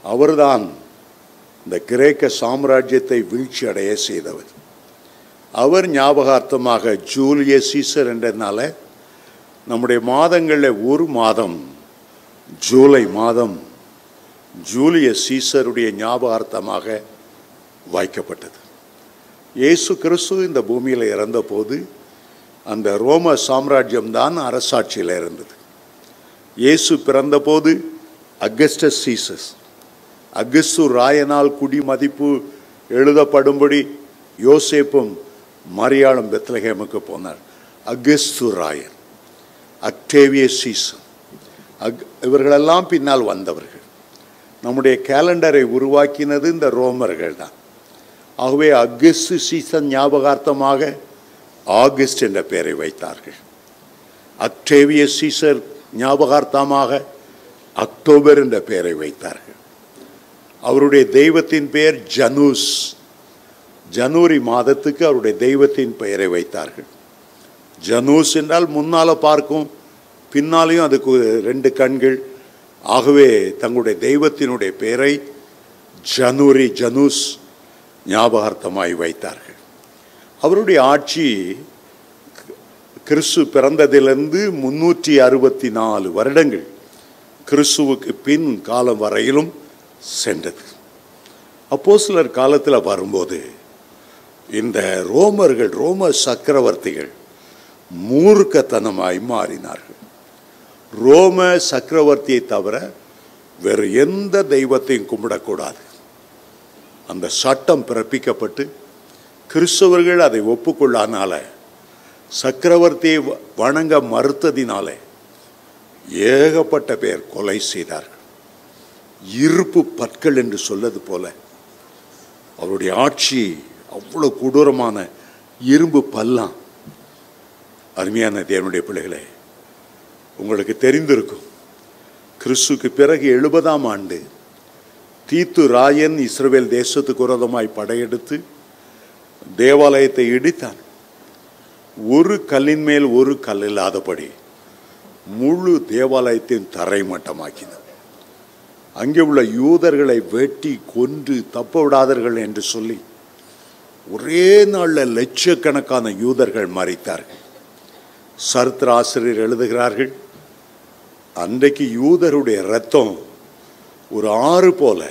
அவர்தான் இந்த கிரேக்க சாம்ராஜ்யத்தை வீழ்ச்சி அடைய செய்தவர். அவர் ஞாபகார்த்தமாக ஜூலியஸ் சீசர் என்றனால நம்முடைய மாதங்களில் ஒரு மாதம் ஜூலை மாதம் ஜூலியஸ் சீசருடைய ஞாபகார்த்தமாக வைக்கப்பட்டது. இயேசு கிறிஸ்து இந்த பூமியில் இறந்தபோது அந்த ரோம சாம்ராஜ்யம்தான் அரசாட்சியில் இருந்தது. இயேசு பிறந்தபோது அகஸ்டஸ் சீசஸ், அகஸ்து ராயனால் குடிமதிப்பு எழுதப்படும்படி யோசேப்பும் மரியாளும் பெத்லகேமுக்கு போனார். அகஸ்து ராயன், அக்டேவியஸ் சீசன், இவர்களெல்லாம் பின்னால் வந்தவர்கள். நம்முடைய கேலண்டரை உருவாக்கினது இந்த ரோமர்கள் தான். ஆகவே அகஸ்து சீசன் ஞாபகார்த்தமாக ஆகஸ்ட் என்ற பெயரை வைத்தார்கள். அக்டேவியஸ் சீசர் ஞாபகார்த்தமாக அக்டோபர் என்ற பெயரை வைத்தார்கள். அவருடைய தெய்வத்தின் பெயர் ஜனூஸ். ஜனவரி மாதத்துக்கு அவருடைய தெய்வத்தின் பெயரை வைத்தார்கள். ஜனூஸ் என்றால் முன்னால் பார்க்கும், பின்னாலையும் அதுக்கு 2 கண்கள். ஆகவே தங்களுடைய தெய்வத்தினுடைய பெயரை ஜனவரி ஜனூஸ் ஞாபகார்த்தமாய் வைத்தார்கள். அவருடைய ஆட்சி கிறிஸ்து பிறந்ததிலிருந்து 364 வருடங்கள் கிறிஸ்துவுக்கு பின் காலம் வரையிலும் சென்றது. அப்போஸ்தலர் காலத்தில் வரும்போது இந்த ரோமர்கள், ரோம சக்கரவர்த்திகள் மூர்க்கத்தனமாய் மாறினார்கள். ரோம சக்கரவர்த்தியை தவிர வேறு எந்த தெய்வத்தையும் கும்பிடக்கூடாது. அந்த சட்டம் பிறப்பிக்கப்பட்டு கிறிஸ்தவர்கள் அதை ஒப்புக்கொள்ளாதனால, சக்கரவர்த்தியை வணங்க மறுத்ததினாலே ஏகப்பட்ட பேர் கொலை செய்தார்கள். இருப்பு பற்கள் என்று சொல்லது போல அவருடைய ஆட்சி அவ்வளோ கொடூரமான இரும்பு பல்லாம். அருமையான தேவனுடைய பிள்ளைகளே, உங்களுக்கு தெரிந்திருக்கும், கிறிஸ்துக்கு பிறகு 70ஆம் ஆண்டு தீத்து ராயன் இஸ்ரவேல் தேசத்துக்கு விரோதமாய் படையெடுத்து தேவாலயத்தை இடித்தான். ஒரு கல்லின் மேல் ஒரு கல் இல்லாதபடி முழு தேவாலயத்தையும் தரைமட்டமாக்கினார். அங்கே உள்ள யூதர்களை வெட்டி கொன்று தப்ப விடாதீர்கள் என்று சொல்லி ஒரே நாளில் லட்சக்கணக்கான யூதர்கள் மரித்தார்கள். சரித்திர ஆசிரியர் எழுதுகிறார்கள், அன்றைக்கு யூதருடைய இரத்தம் ஒரு ஆறு போல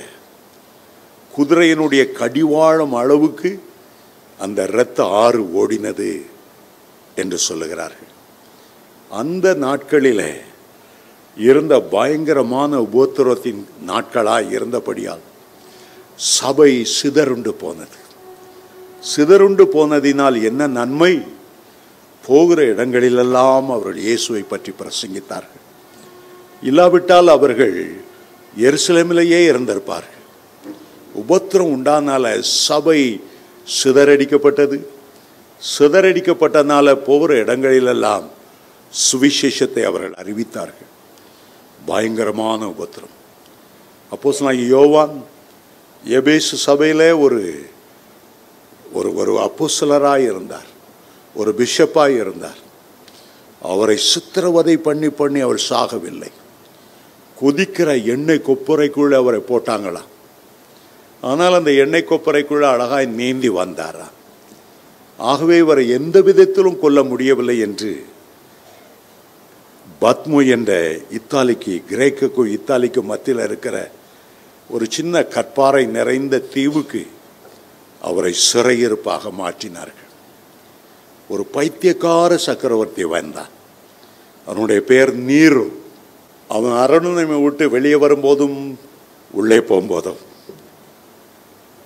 குதிரையினுடைய கடிவாளம் அளவுக்கு அந்த இரத்த ஆறு ஓடினது என்று சொல்லுகிறார்கள். அந்த நாட்களிலே இருந்த பயங்கரமான உபத்திரவத்தின் நாட்களாய் இருந்தபடியால் சபை சிதறுண்டு போனது. சிதறுண்டு போனதினால் என்ன நன்மை? போகிற இடங்களிலெல்லாம் அவர்கள் இயேசுவை பற்றி பிரசங்கித்தார்கள். இல்லாவிட்டால் அவர்கள் எருசலேமிலேயே இருந்திருப்பார்கள். உபத்திரம் உண்டானால சபை சிதறடிக்கப்பட்டது. சிதறடிக்கப்பட்டனால போகிற இடங்களிலெல்லாம் சுவிசேஷத்தை அவர்கள் அறிவித்தார்கள். பயங்கரமான உபத்திரம். அப்போஸ்தலனாகிய யோவான் எபேசு சபையிலே ஒரு அப்போஸ்தலராய் இருந்தார், ஒரு பிஷப்பாய் இருந்தார். அவரை சித்திரவதை பண்ணி பண்ணி அவர் சாகவில்லை. கொதிக்கிற எண்ணெய் கொப்பரைக்குள்ள அவரை போட்டாங்களாம். ஆனால் அந்த எண்ணெய் கொப்பரைக்குள்ள அழகாய் நீந்தி வந்தாரா. ஆகவே இவரை எந்த விதத்திலும் கொல்ல முடியவில்லை என்று பத்மு என்ற இத்தாலிக்கு, கிரேக்குக்கும் இத்தாலிக்கும் மத்தியில் இருக்கிற ஒரு சின்ன கற்பாறை நிறைந்த தீவுக்கு அவரை சிறையிருப்பாக மாற்றினார்கள். ஒரு பைத்தியக்கார சக்கரவர்த்தி வந்தான். அவனுடைய பெயர் நீரு. அவன் அரண்மனை விட்டு வெளியே வரும்போதும் உள்ளே போகும்போதும்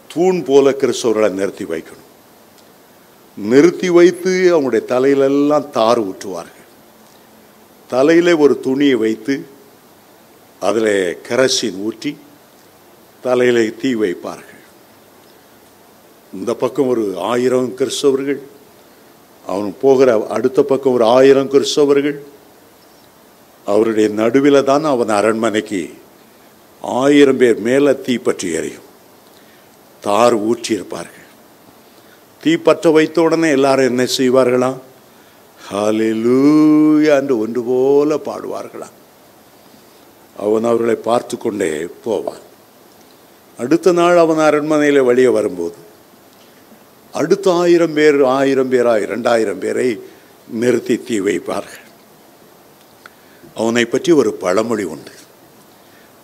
தூண் போல கிறிஸ்தவர்களை நிறுத்தி வைக்கணும். நிறுத்தி வைத்து அவங்களுடைய தலையிலெல்லாம் தார் ஊற்றுவார்கள். தலையில ஒரு துணியை வைத்து அதில் கெரசின் ஊற்றி தலையில தீ வைப்பார்கள். இந்த பக்கம் ஒரு 1000 கிறிஸ்தவர்கள், அவன் போகிற அடுத்த பக்கம் ஒரு 1000 கிறிஸ்தவர்கள். அவருடைய நடுவில் தான் அவன் அரண்மனைக்கு 1000 பேர் மேலே தீப்பற்றி எறியும். தார் ஊற்றியிருப்பார்கள். தீ பற்ற வைத்த உடனே எல்லாரும் என்ன செய்வார்களாம்? ஹல்லேலூயா என்று ஒன்று போல பாடுவார்களாம். அவன் அவர்களை பார்த்து கொண்டே போவான். அடுத்த நாள் அவன் அரண்மனையில் வெளியே வரும்போது அடுத்த 1000 பேர் 2000 பேரை நிறுத்தி தீ வைப்பார்கள். அவனை பற்றி ஒரு பழமொழி உண்டு.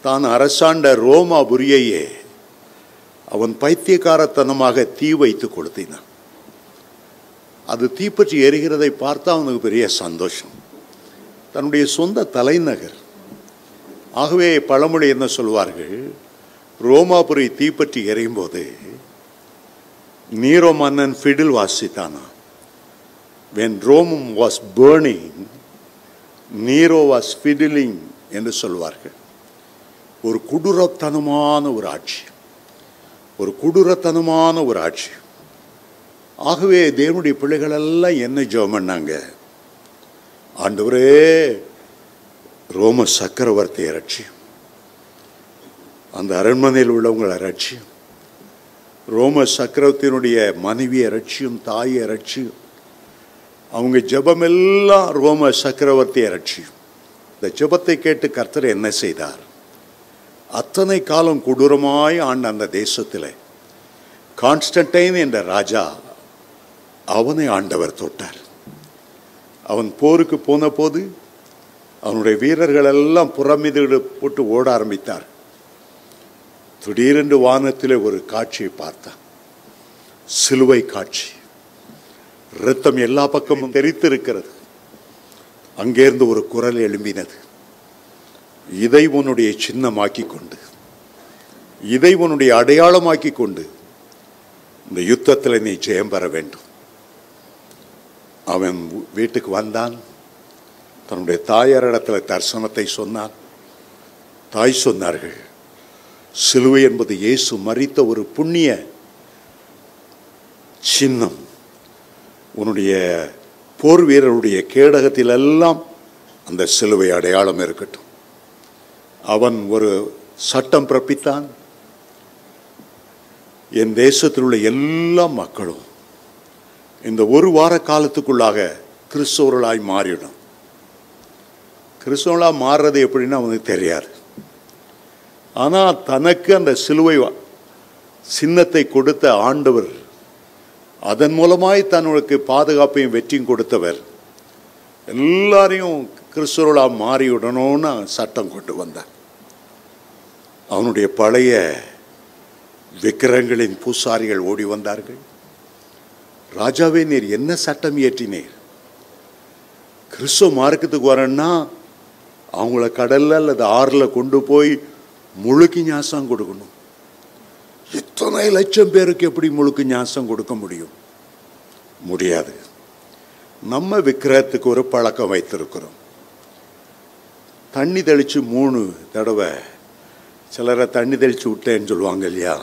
தான் அரசாண்ட ரோமாபுரியையே அவன் பைத்தியக்காரத்தனமாக தீ வைத்து கொளுத்தினான். அது தீப்பற்றி எரிகிறதை பார்த்தா அவனுக்கு பெரிய சந்தோஷம். தன்னுடைய சொந்த தலைநகர். ஆகவே பழமொழி என்ன சொல்வார்கள்? ரோமாபுரி தீப்பற்றி எரியும் போது நீரோ மன்னன் ஃபிடில் வாசித்தானா. when Rome was burning, Nero was fiddling என்று சொல்வார்கள். ஒரு கொடூரத்தனமான ஒரு ஆட்சி, ஒரு கொடூரத்தனமான ஒரு ஆட்சி. ஆகவே தேவனுடைய பிள்ளைகள் எல்லாம் என்ன ஜெபம் பண்ணாங்க? ஆண்டவரே, ரோம சக்கரவர்த்தியை ரட்சியும், அந்த அரண்மனையில் உள்ளவங்களை ரட்சியும், ரோம சக்கரவர்த்தியினுடைய மனைவியை ரட்சியும், தாயை ரட்சியும். அவங்க ஜெபமெல்லாம் ரோம சக்கரவர்த்தியை ரட்சியும். இந்த ஜெபத்தை கேட்டு கர்த்தர் என்ன செய்தார்? அத்தனை காலம் கொடூரமாய் ஆண்ட அந்த தேசத்தில் கான்ஸ்டன்டைன் என்ற ராஜா, அவனை ஆண்டவர் தொட்டார். அவன் போருக்கு போன போது அவனுடைய வீரர்கள் எல்லாம் புறமிது போட்டு ஓட ஆரம்பித்தார். திடீரென்று வானத்தில் ஒரு காட்சியை பார்த்தான். சிலுவை காட்சி. இரத்தம் எல்லா பக்கமும் தெரித்திருக்கிறது. அங்கேருந்து ஒரு குரல் எழும்பினது. இதை உன்னுடைய சின்னமாக்கி கொண்டு, இதை உன்னுடைய அடையாளமாக்கி கொண்டு இந்த யுத்தத்தில் நீ ஜெயம் பெற வேண்டும். அவன் வீட்டுக்கு வந்தான். தன்னுடைய தாயாரிடத்துல தரிசனத்தை சொன்னான். தாய் சொன்னார்கள், சிலுவை என்பது இயேசு மரித்த ஒரு புண்ணிய சின்னம். உன்னுடைய போர் வீரருடைய கேடகத்தில் எல்லாம் அந்த சிலுவை அடையாளம் இருக்கட்டும். அவன் ஒரு சட்டம் பிறப்பித்தான். என் தேசத்தில் உள்ள எல்லா மக்களும் இந்த ஒரு வார காலத்துக்குள்ளாக கிறிஸ்தவர்களாய் மாறிடும். கிறிஸ்தவர்களாக மாறுறது எப்படின்னு அவனுக்கு தெரியாது. ஆனால் தனக்கு அந்த சிலுவை சின்னத்தை கொடுத்த ஆண்டவர், அதன் மூலமாய் தன்னுக்கு பாதுகாப்பையும் வெற்றியும் கொடுத்தவர், எல்லாரையும் கிறிஸ்தவர்களாக மாறிவிடணும்னு சட்டம் கொண்டு வந்தார். அவனுடைய பழைய விக்கிரகங்களின் பூசாரிகள் ஓடி வந்தார்கள். ராஜாவே, நீர் என்ன சட்டம் இயற்றினீர்? கிறிஸ்துவ மார்க்கத்துக்கு வரேன்னா அவங்கள கடல்ல அல்லது ஆறில் கொண்டு போய் முழுக்கு ஞாசம் கொடுக்கணும். இத்தனை லட்சம் பேருக்கு எப்படி முழுக்கு ஞாசம் கொடுக்க முடியும்? முடியாது. நம்ம விக்கிரகத்துக்கு ஒரு பழக்கம் வைத்திருக்கிறோம். தண்ணி தெளித்து 3 தடவை, சிலரை தண்ணி தெளித்து விட்டேன்னு சொல்லுவாங்க இல்லையா,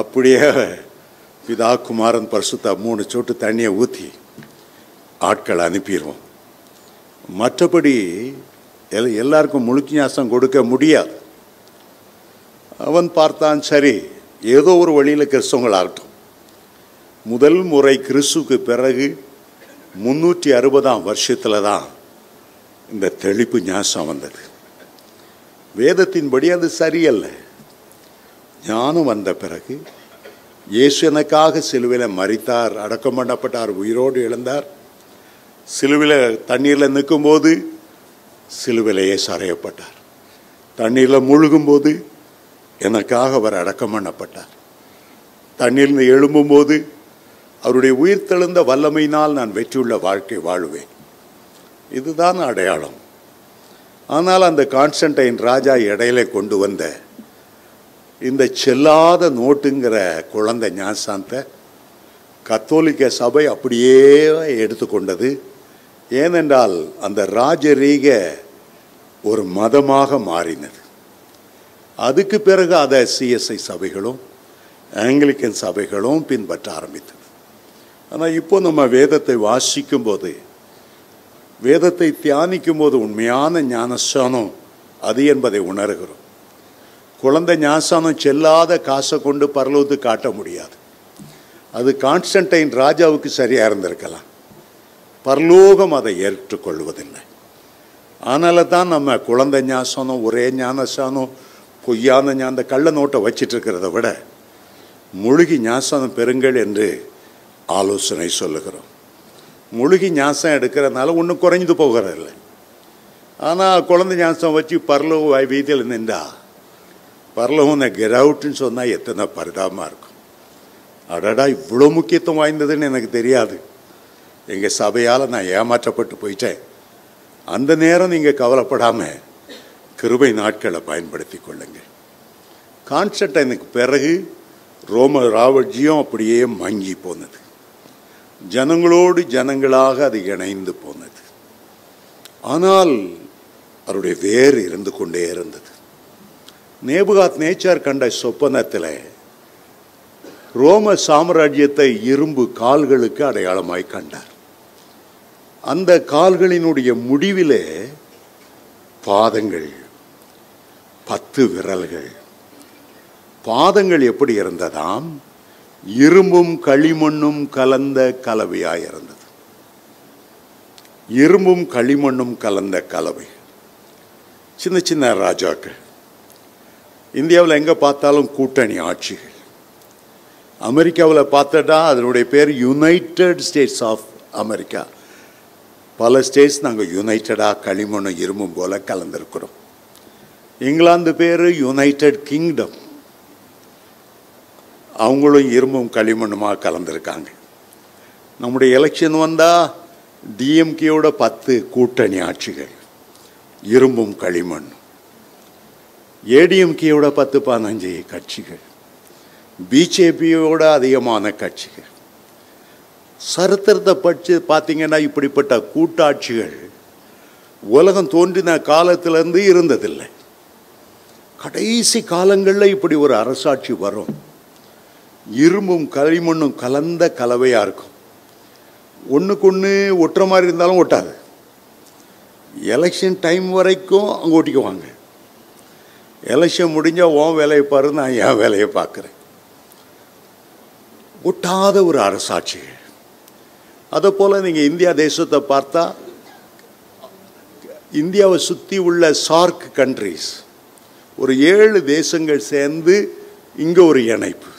அப்படியே பிதா குமாரன் பரிசுத்த 3 சொட்டு தண்ணியை ஊற்றி ஆட்களை அனுப்பிடுவோம். மற்றபடி எல்லாருக்கும் முழுக்கு ஞாசம் கொடுக்க முடியாது. அவன் பார்த்தான், சரி ஏதோ ஒரு வழியில் கிறிஸ்தவங்களாகட்டும். முதல் முறை கிறிஸ்துக்கு பிறகு 360ஆம் வருஷத்தில் தான் இந்த தெளிப்பு ஞாசம் வந்தது. வேதத்தின்படி அது சரியல்ல. ஞானம் வந்த பிறகு இயேசு எனக்காக சிலுவையில் மரித்தார், அடக்கம் பண்ணப்பட்டார், உயிரோடு எழுந்தார். சிலுவையில் தண்ணீரில் நிற்கும்போது சிலுவையிலேயே சரையப்பட்டார். தண்ணீரில் முழுகும்போது எனக்காக அவர் அடக்கம் பண்ணப்பட்டார். தண்ணீர்ந்து எழும்பும்போது அவருடைய உயிர்த்தெழுந்த வல்லமையினால் நான் வெற்றியுள்ள வாழ்க்கை வாழுவேன். இதுதான் அடையாளம். ஆனால் அந்த கான்ஸ்டன்டைன் ராஜா இடையில கொண்டு வந்த இந்த செல்லாத நோட்டுங்கிற குழந்தை ஞானசானத்தை கத்தோலிக்க சபை அப்படியே எடுத்துக்கொண்டது. ஏனென்றால் அந்த ராஜரீக ஒரு மதமாக மாறினது. அதுக்கு பிறகு அதை சிஎஸ்ஐ சபைகளும் ஆங்கிலிக்கன் சபைகளும் பின்பற்ற ஆரம்பித்தது. ஆனால் இப்போ நம்ம வேதத்தை வாசிக்கும் போது, வேதத்தை தியானிக்கும் போது உண்மையான ஞானஸ்தானம் அது என்பதை உணர்கிறோம். குழந்தை ஞானஸ்தானம் செல்லாத காசை கொண்டு பரலோகத்துக்கு காட்ட முடியாது. அது கான்ஸ்டன்டைன் ராஜாவுக்கு சரியாக இருந்திருக்கலாம். பரலோகம் அதை ஏற்றுக்கொள்வதில்லை. அதனால தான் நம்ம குழந்தை ஞானஸ்தானம், ஒரே ஞானஸ்தானம், பொய்யான அந்த கள்ள நோட்டை வச்சிட்டு இருக்கிறத விட முழுகி ஞானஸ்தானம் பெறுங்கள் என்று ஆலோசனை சொல்லுகிறோம். முழுகி ஞானம் எடுக்கிறதுனால ஒன்றும் குறைஞ்சு போகிறதில்லை. ஆனால் குழந்தை ஞானம் வச்சு பரலோக வீதியில் நின்றா பரலோகம் கெட் அவுட்னு சொன்னால் எத்தனை பரிதாபமாக இருக்கும். அடடா, இவ்வளோ முக்கியத்துவம் வாய்ந்ததுன்னு எனக்கு தெரியாது. எங்கள் சபையால் நான் ஏமாற்றப்பட்டு போயிட்டேன். அந்த நேரம் நீங்கள் கவலைப்படாமல் கிருபை நாட்களை பயன்படுத்தி கொள்ளுங்கள். கான்ஸ்டன்டைனுக்கு பிறகு ரோம ராஜ்யம் அப்படியே மங்கி போனது. ஜனங்களோடு ஜனங்களாக அது இணைந்து போனது. ஆனால் அவருடைய வேர் இருந்து கொண்டே இருந்தது. நேபுகாத் நேச்சார் கண்ட சொப்பனத்தில் ரோம சாம்ராஜ்யத்தை இரும்பு கால்களுக்கு அடையாளமாய் கண்டார். அந்த கால்களினுடைய முடிவிலே பாதங்கள், 10 விரல்கள். பாதங்கள் எப்படி இருந்ததாம்? இரும்பும் களிமண்ணும் கலந்த கலவையாய் இருந்தது. இரும்பும் களிமண்ணும் கலந்த கலவை. சின்ன சின்ன ராஜாக்கள். இந்தியாவில் எங்கே பார்த்தாலும் கூட்டணி ஆட்சிகள். அமெரிக்காவில் பார்த்துட்டா அதனுடைய பேர் யுனைடெட் ஸ்டேட்ஸ் ஆஃப் அமெரிக்கா. பல ஸ்டேட்ஸ் நாங்கள் யுனைடடாக களிமண்ணும் இரும்பும் போல கலந்துருக்கிறோம். இங்கிலாந்து பேர் யுனைடெட் கிங்டம். அவங்களும் இரும்பும் களிமண்ணுமாக கலந்துருக்காங்க. நம்முடைய எலெக்ஷன் வந்தால் டிஎம்கேயோட 10 கூட்டணி ஆட்சிகள் இரும்பும் களிமண். ஏடிஎம்கேயோட 10-15 கட்சிகள். பிஜேபியோட அதிகமான கட்சிகள். சரித்திரத்தை பற்றி பார்த்தீங்கன்னா இப்படிப்பட்ட கூட்டாட்சிகள் உலகம் தோன்றின காலத்திலேருந்து இருந்ததில்லை. கடைசி காலங்களில் இப்படி ஒரு அரசாட்சி வரும். இரும்பும் களிமண்ணும் கலந்த கலவையாக இருக்கும். ஒன்றுக்கு ஒன்று ஒட்டுற மாதிரி இருந்தாலும் ஒட்டாது. எலெக்ஷன் டைம் வரைக்கும் அங்கே ஓட்டிக்குவாங்க. எலெக்ஷன் முடிஞ்சால் உன் வேலையை பாரு, நான் என் வேலையை பார்க்குறேன். ஒட்டாத ஒரு அரசாட்சி. அதை போல் நீங்கள் இந்தியா தேசத்தை பார்த்தா இந்தியாவை சுற்றி உள்ள சார்க் கண்ட்ரிஸ் ஒரு 7 தேசங்கள் சேர்ந்து இங்கே ஒரு இணைப்பு.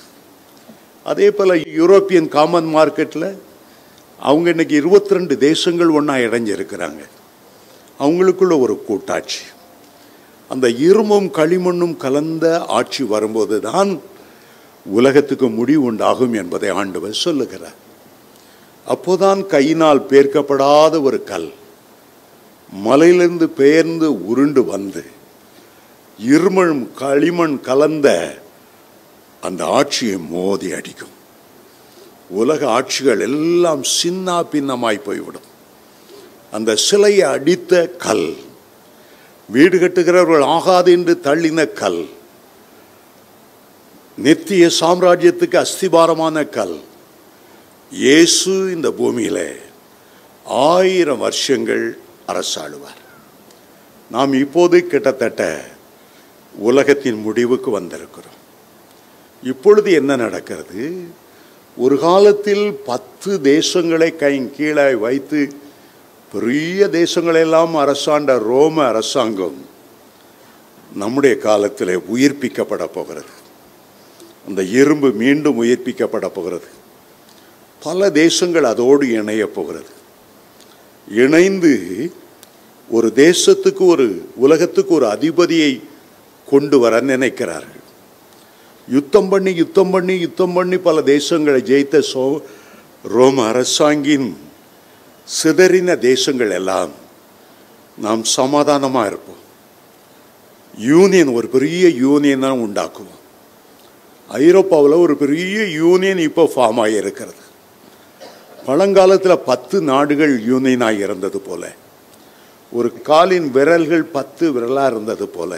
அதே போல் யூரோப்பியன் காமன் மார்க்கெட்டில் அவங்க இன்றைக்கி 22 தேசங்கள் ஒன்றா இணைஞ்சிருக்கிறாங்க. அவங்களுக்குள்ள ஒரு கூட்டாட்சி. அந்த இரும்பும் களிமண்ணும் கலந்த ஆட்சி வரும்போது தான் உலகத்துக்கு முடிவு உண்டாகும் என்பதை ஆண்டவர் சொல்லுகிறார். அப்போதான் கையினால் பேர்க்கப்படாத ஒரு கல் மலையிலிருந்து பெயர்ந்து உருண்டு வந்து இரும்பும் களிமண் கலந்த அந்த ஆட்சியை மோதி அடிக்கும். உலக ஆட்சிகள் எல்லாம் சின்ன பின்னமாய் போய்விடும். அந்த சிலையை அடித்த கல், வீடு கட்டுகிறவர்கள் ஆகாது என்று தள்ளின கல், நித்திய சாம்ராஜ்யத்துக்கு அஸ்திபாரமான கல், இயேசு இந்த பூமியில 1000 வருஷங்கள் அரசாளுவார். நாம் இப்போது கிட்டத்தட்ட உலகத்தின் முடிவுக்கு வந்திருக்கிறோம். இப்பொழுது என்ன நடக்கிறது? ஒரு காலத்தில் 10 தேசங்களை கீழே வைத்து பெரிய தேசங்களெல்லாம் அரசாண்ட ரோம அரசாங்கம் நம்முடைய காலத்தில் உயிர்ப்பிக்கப்பட போகிறது. அந்த இரும்பு மீண்டும் உயிர்ப்பிக்கப்பட போகிறது. பல தேசங்கள் அதோடு இணைய போகிறது. இணைந்து ஒரு தேசத்துக்கு, ஒரு உலகத்துக்கு ஒரு அதிபதியை கொண்டு வர நினைக்கிறார்கள். யுத்தம் பண்ணி பல தேசங்களை ஜெயித்த ரோம அரசாங்கின் சிதறின தேசங்கள் எல்லாம் நாம் சமாதானமாக இருப்போம். யூனியன், ஒரு பெரிய யூனியன் தான் உண்டாக்குவோம். ஐரோப்பாவில் ஒரு பெரிய யூனியன் இப்போ ஃபார்ம் ஆகி இருக்கிறது. பழங்காலத்தில் 10 நாடுகள் யூனியனாக இருந்தது போல, ஒரு காலின் விரல்கள் 10 விரலாக இருந்தது போல,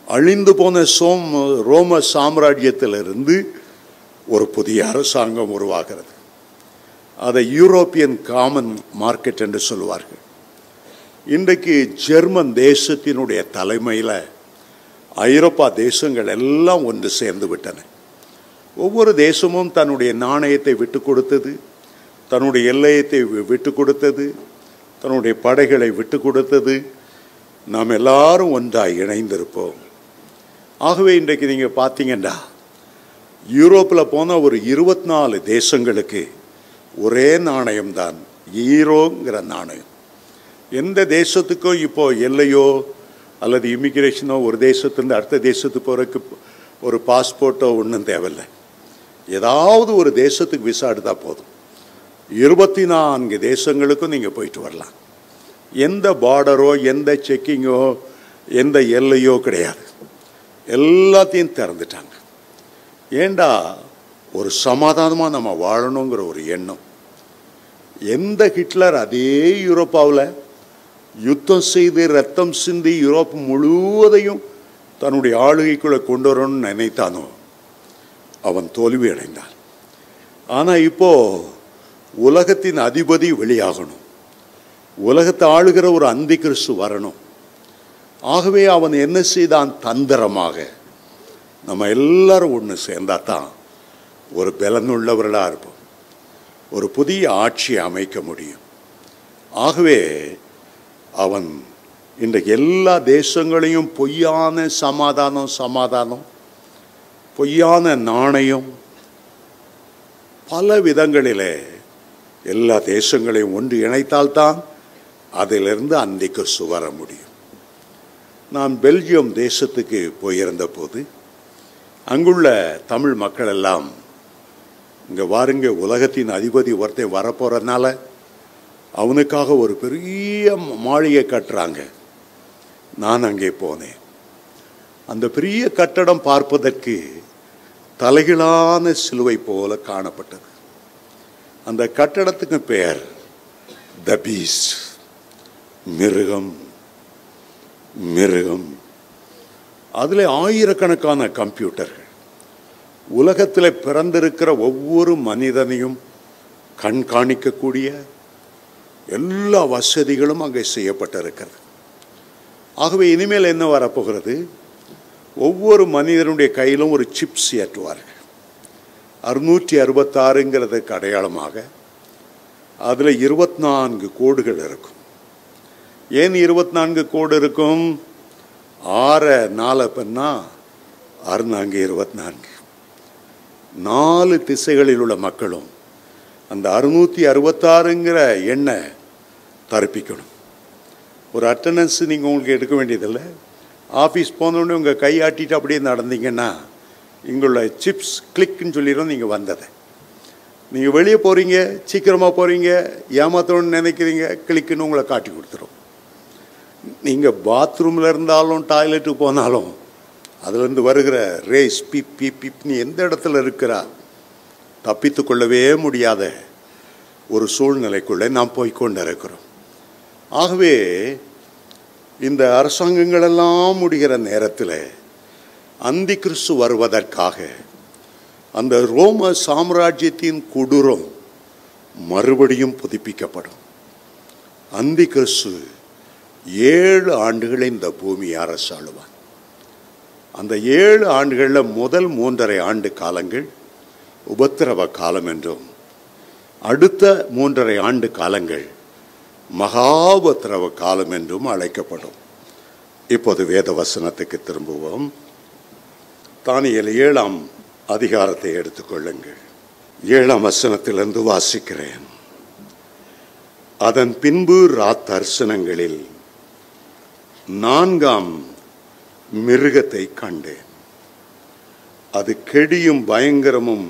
அழிந்து போன ரோம சாம்ராஜ்யத்திலிருந்து ஒரு புதிய அரசாங்கம் உருவாகிறது. அதை யூரோப்பியன் காமன் மார்க்கெட் என்று சொல்லுவார்கள். இன்றைக்கு ஜெர்மன் தேசத்தினுடைய தலைமையில் ஐரோப்பா தேசங்கள் எல்லாம் ஒன்று சேர்ந்து விட்டன. ஒவ்வொரு தேசமும் தன்னுடைய நாணயத்தை விட்டு கொடுத்தது, தன்னுடைய எல்லையத்தை விட்டு கொடுத்தது, தன்னுடைய படைகளை விட்டு கொடுத்தது. நாம் எல்லாரும் ஒன்றாக இணைந்திருப்போம். ஆகவே இன்றைக்கு நீங்கள் பார்த்தீங்கன்னா யூரோப்பில் போன ஒரு 24 தேசங்களுக்கு ஒரே நாணயம்தான், ஈரோங்கிற நாணயம். எந்த தேசத்துக்கும் இப்போ எல்லையோ அல்லது இமிக்ரேஷனோ ஒரு தேசத்துலேருந்து அடுத்த தேசத்துக்கு போகிறதுக்கு ஒரு பாஸ்போர்ட்டோ ஒன்றும் தேவையில்லை. ஏதாவது ஒரு தேசத்துக்கு விசா எடுத்தால் போதும். 24 தேசங்களுக்கும் நீங்கள் போயிட்டு வரலாம். எந்த பார்டரோ எந்த செக்கிங்கோ எந்த எல்லையோ கிடையாது. எல்லாத்தையும் திறந்துட்டாங்க. ஏண்டா, ஒரு சமாதானமாக நம்ம வாழணுங்கிற ஒரு எண்ணம். எந்த ஹிட்லர் அதே யூரோப்பாவில் யுத்தம் செய்து ரத்தம் சிந்தி யூரோப் முழுவதையும் தன்னுடைய ஆளுகைக்குள்ளே கொண்டு வரணும்னு நினைத்தானோ அவன் தோல்வி அடைந்தான். ஆனால் இப்போ உலகத்தின் அதிபதி வெளியாகணும், உலகத்தை ஆளுகிற ஒரு அந்தி கிறிஸ்து வரணும். ஆகவே அவன் என்ன செய்தான்? தந்திரமாக நம்ம எல்லாரும் ஒன்று சேர்ந்தாதான் ஒரு பலனுள்ளவர்களாக இருப்போம், ஒரு புதிய ஆட்சியை அமைக்க முடியும். ஆகவே அவன் இன்றைக்கு எல்லா தேசங்களையும் பொய்யான சமாதானம், பொய்யான நாணயம், பல விதங்களிலே எல்லா தேசங்களையும் ஒன்று இணைத்தால்தான் அதிலிருந்து அந்தி கிறிஸ்து வர முடியும். நான் பெல்ஜியம் தேசத்துக்கு போயிருந்த போது அங்குள்ள தமிழ் மக்கள் எல்லாம், இங்கே வாருங்க, உலகத்தின் அதிபதி ஒருத்தன் வரப்போகிறதுனால அவனுக்காக ஒரு பெரிய மாளிகை கட்டுறாங்க. நான் அங்கே போனேன். அந்த பெரிய கட்டடம் பார்ப்பதற்கு தலைகீழான சிலுவை போல காணப்பட்டது. அந்த கட்டடத்துக்கு பெயர் த பீஸ்ட், மிருகம். அதில் ஆயிரக்கணக்கான கம்ப்யூட்டர்கள், உலகத்தில் பிறந்திருக்கிற ஒவ்வொரு மனிதனையும் கண்காணிக்கக்கூடிய எல்லா வசதிகளும் அங்கே செய்யப்பட்டிருக்கிறது. ஆகவே இனிமேல் என்ன வரப்போகிறது? ஒவ்வொரு மனிதனுடைய கையிலும் ஒரு சிப்ஸ் ஏற்றுவார்கள். 666ங்கிறதுக்கு அடையாளமாக அதில் 24 கோடுகள் இருக்கும். ஏன் 24 கோடு இருக்கும்? 6 4 பண்ணா 6×4 4 திசைகளில் உள்ள மக்களும் அந்த 666ங்கிற எண்ணை தரப்பிக்கணும். ஒரு அட்டண்டன்ஸ் நீங்கள் உங்களுக்கு எடுக்க வேண்டியதில்லை. ஆஃபீஸ் போனோடனே உங்கள் கையாட்டிட்டு அப்படியே நடந்தீங்கன்னா இங்குள்ள சிப்ஸ் கிளிக்குன்னு சொல்லிடும் நீங்கள் வந்ததை. நீங்கள் வெளியே போகிறீங்க, சீக்கிரமாக போகிறீங்க, ஏமாத்தணும்னு நினைக்கிறீங்க, கிளிக்குன்னு உங்களை காட்டி கொடுத்துரும். நீங்கள் பாத்ரூமில் இருந்தாலும் டாய்லெட்டுக்கு போனாலும் அதுலேருந்து வருகிற ரேஸ் பிப் பிப் பிப்னு எந்த இடத்துல இருக்கிறா தப்பித்து கொள்ளவே முடியாத ஒரு சூழ்நிலைக்குள்ளே நாம் போய்கொண்டு இருக்கிறோம். ஆகவே இந்த அரசாங்கங்களெல்லாம் முடிகிற நேரத்தில் அந்தி கிறிஸ்து வருவதற்காக அந்த ரோம சாம்ராஜ்யத்தின் கொடூரம் மறுபடியும் புதுப்பிக்கப்படும். அந்தி கிறிஸ்து 7 ஆண்டுகளை இந்த பூமியை அரசாளுவான். அந்த 7 ஆண்டுகளில் முதல் 3.5 ஆண்டு காலங்கள் உபத்திரவ காலம் என்றும், அடுத்த 3.5 ஆண்டு காலங்கள் மகாபத்திரவ காலம் என்றும் அழைக்கப்படும். இப்போது வேத வசனத்துக்கு திரும்புவோம். தானியேல் 7ஆம் அதிகாரத்தை எடுத்துக்கொள்ளுங்கள். 7ஆம் வசனத்திலிருந்து வாசிக்கிறேன். அதன் பின்பு தரிசனங்களில் 4ஆம் மிருகத்தை கண்டேன். அது கெடியும் பயங்கரமும்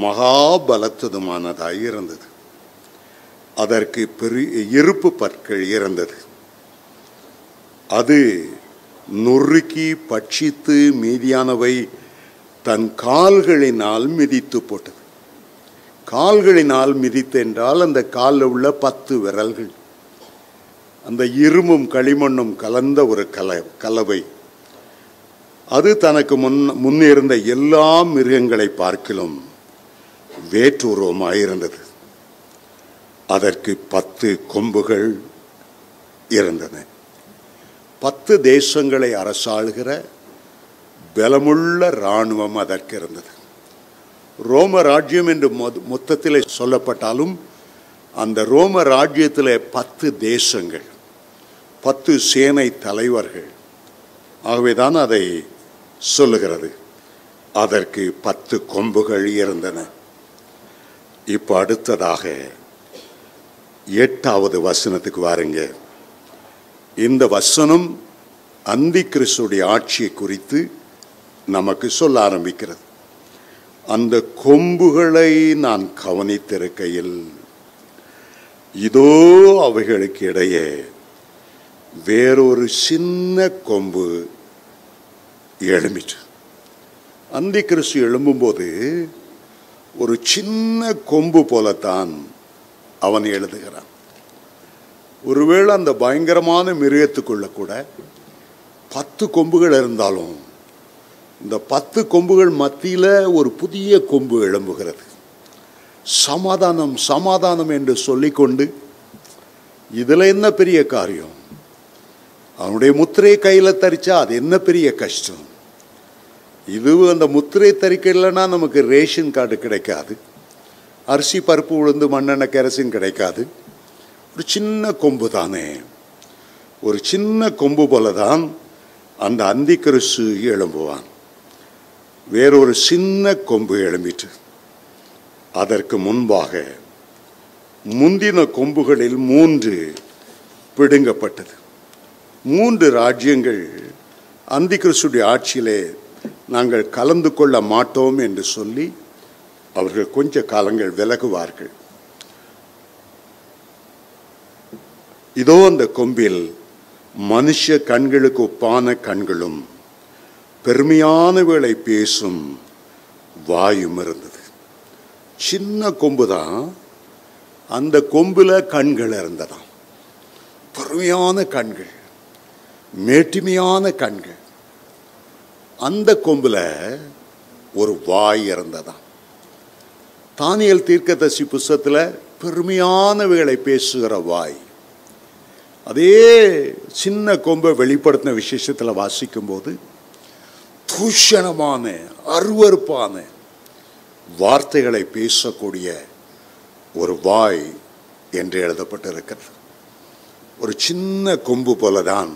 மகாபலத்ததுமானதாய் இருந்தது. அதற்கு பெரிய இருப்பு பற்கள் இருந்தது. அது நொறுக்கி பட்சித்து மீதியானவை தன் கால்களினால் மிதித்து போட்டது. கால்களினால் மிதித்து என்றால் அந்த காலில் உள்ள 10 விரல்கள், அந்த இரும்பும் களிமண்ணும் கலந்த ஒரு கலவை. அது தனக்கு முன்னிருந்த எல்லா மிருகங்களை பார்க்கிலும் வேற்றுருவமாயிருந்தது. அதற்கு 10 கொம்புகள் இருந்தன. 10 தேசங்களை அரசாளுகிற பலமுள்ள இராணுவம் அதற்கு இருந்தது. ரோம ராஜ்யம் என்று மொத்தத்தில் சொல்லப்பட்டாலும் அந்த ரோம ராஜ்யத்தில் 10 தேசங்கள், 10 சேனை தலைவர்கள், ஆகவேதான் அதை சொல்லுகிறது. அதற்கு 10 கொம்புகள் இருந்தன. இப்ப அடுத்ததாக 8வது வசனத்துக்கு வாருங்க. இந்த வசனம் அந்தி கிறிஸ்துடைய ஆட்சியை குறித்து நமக்கு சொல்ல ஆரம்பிக்கிறது. அந்த கொம்புகளை நான் கவனித்திருக்கையில் இதோ அவைகளுக்கு இடையே வேறொரு சின்ன கொம்பு எழும்பிற்று. அந்தி கிறிஸ்து எழும்பும்போது ஒரு சின்ன கொம்பு போலத்தான் அவன் எழுதுகிறான். ஒருவேளை அந்த பயங்கரமான மிருகத்துக்குள்ள கூட 10 கொம்புகள் இருந்தாலும் இந்த 10 கொம்புகள் மத்தியில ஒரு புதிய கொம்பு எழும்புகிறது. சமாதானம் சமாதானம் என்று சொல்லிக்கொண்டு, இதுல என்ன பெரிய காரியம், அவனுடைய முத்திரையை கையில தரிச்சா அது என்ன பெரிய கஷ்டம், இது அந்த முத்திரை தரிக்கலைன்னா நமக்கு ரேஷன் கார்டு கிடைக்காது, அரிசி பருப்பு உளுந்து மண்ணெண்ணெய் கெரசின் கிடைக்காது. ஒரு சின்ன கொம்பு தானே, ஒரு சின்ன கொம்பு போலதான் அந்த அந்தி கிறிஸ்து எழும்புவான். வேறொரு சின்ன கொம்பு எழும்பிற்று. அதற்கு முன்பாக முந்தின கொம்புகளில் 3 பிடுங்கப்பட்டது. 3 ராஜ்யங்கள் அந்தி கிறிஸ்துடைய ஆட்சியிலே நாங்கள் கலந்து கொள்ள மாட்டோம் என்று சொல்லி அவர்கள் கொஞ்ச காலங்கள் விலகுவார்கள். இதோ அந்த கொம்பில் மனுஷ கண்களுக்கு ஒப்பான கண்களும் பெருமையானவர்களை பேசும் வாயும் இருந்தது. சின்ன கொம்பு தான், அந்த கொம்புல கண்கள் இருந்ததாம், பெருமையான கண்கள், மேட்டிமையான கண்கள். அந்த கொம்புல ஒரு வாய் இருந்ததாம். தானியேல் தீர்க்கதரிசி புத்தகத்தில் பெருமையானவைகளை பேசுகிற வாய். அதே சின்ன கொம்பை வெளிப்படுத்தின விசேஷத்தில் வாசிக்கும் போது தூஷணமான அருவருப்பான வார்த்தைகளை பேசக்கூடிய ஒரு வாய் என்று எழுதப்பட்டிருக்கிறது. ஒரு சின்ன கொம்பு போலதான்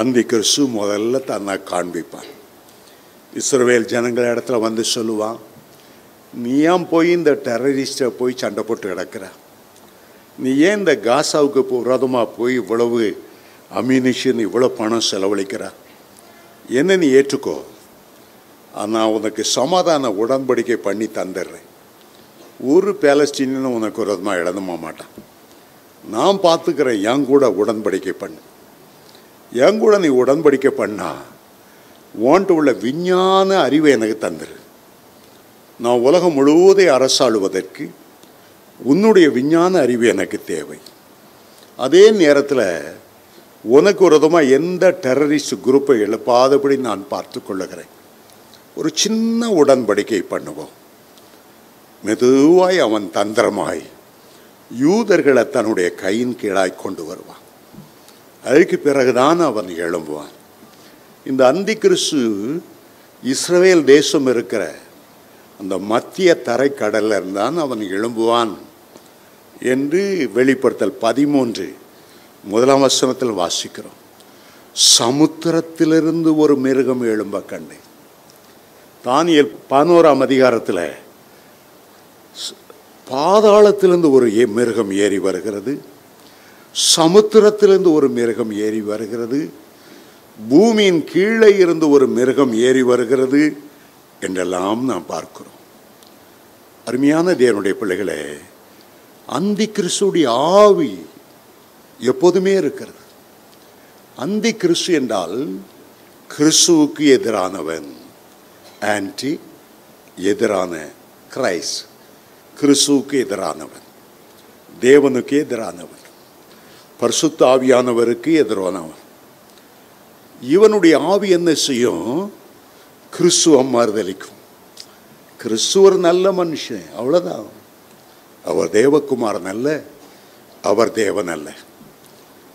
அந்தி கிறிஸ்து முதல்ல தன்னை காண்பிப்பான். இஸ்ரவேல் ஜனங்கள் இடத்துல வந்து சொல்லுவான், நீ ஏன் போய் இந்த டெரரிஸ்டை போய் சண்டை போட்டு கிடக்கிற, நீ ஏன் இந்த காசாவுக்கு விரோதமாக போய் இவ்வளவு அம்யூனிஷன் இவ்வளோ பணம் செலவழிக்கிற, என்ன நீ ஏற்றுக்கோ, நான் உனக்கு சமாதான உடன்படிக்கை பண்ணி தந்துடுறேன், ஒரு பாலஸ்தீனியனும் உனக்கு விரோதமாக எழுதமா மாட்டான், நான் பார்த்துக்கிறேன், என் கூட உடன்படிக்கை பண்ணு, என் கூட நீ உடன்படிக்கை பண்ணா உன்ட்டு உள்ள விஞ்ஞான அறிவை எனக்கு தந்துரு, நான் உலகம் முழுவதையும் அரசாளுவதற்கு உன்னுடைய விஞ்ஞான அறிவு எனக்கு தேவை, அதே நேரத்தில் உனக்கு விரோதமாக எந்த டெரரிஸ்ட் குரூப்பை எழுப்பாதபடி நான் பார்த்து கொள்ளுகிறேன், ஒரு சின்ன உடன்படிக்கை பண்ணுவோம். மெதுவாய் அவன் தந்திரமாய் யூதர்களை தன்னுடைய கையின் கீழாய் கொண்டு வருவான். அதுக்கு பிறகுதான் அவன் எழும்புவான். இந்த அந்தி கிறிஸ்து இஸ்ரவேல் தேசம் இருக்கிற அந்த மத்திய தரைக்கடலில் இருந்தான் அவன் எழும்புவான் என்று வெளிப்படுத்தல் 13 1ஆம் வசனத்தில் வாசிக்கிறோம். சமுத்திரத்திலிருந்து ஒரு மிருகம் எழும்ப கண்டேன். தானியேல் 11ஆம் அதிகாரத்தில் பாதாளத்திலிருந்து ஒரு மிருகம் ஏறி வருகிறது, சமுத்திரத்திலிருந்து ஒரு மிருகம் ஏறி வருகிறது, பூமியின் கீழே இருந்து ஒரு மிருகம் ஏறி வருகிறது என்றெல்லாம் நாம் பார்க்கிறோம். அருமையான தேவனுடைய பிள்ளைகளே, அந்தி கிறிஸ்துடைய ஆவி எப்போதுமே இருக்கிறது. அந்தி கிறிஸ்து என்றால் கிறிஸ்துவுக்கு எதிரானவன். ஆன்டி, எதிரான. கிரைஸ்ட், கிறிஸ்துவுக்கு எதிரானவன், தேவனுக்கு எதிரானவன், பரிசுத்த ஆவியானவருக்கு எதிரானவன். இவனுடைய ஆவி என்ன செய்யும்? கிறிஸ்துவ மறுதலிக்கும். கிறிஸ்து ஒரு நல்ல மனுஷன், அவ்வளோதான். அவர் தேவகுமாரன் அல்ல, அவர் தேவன் அல்ல.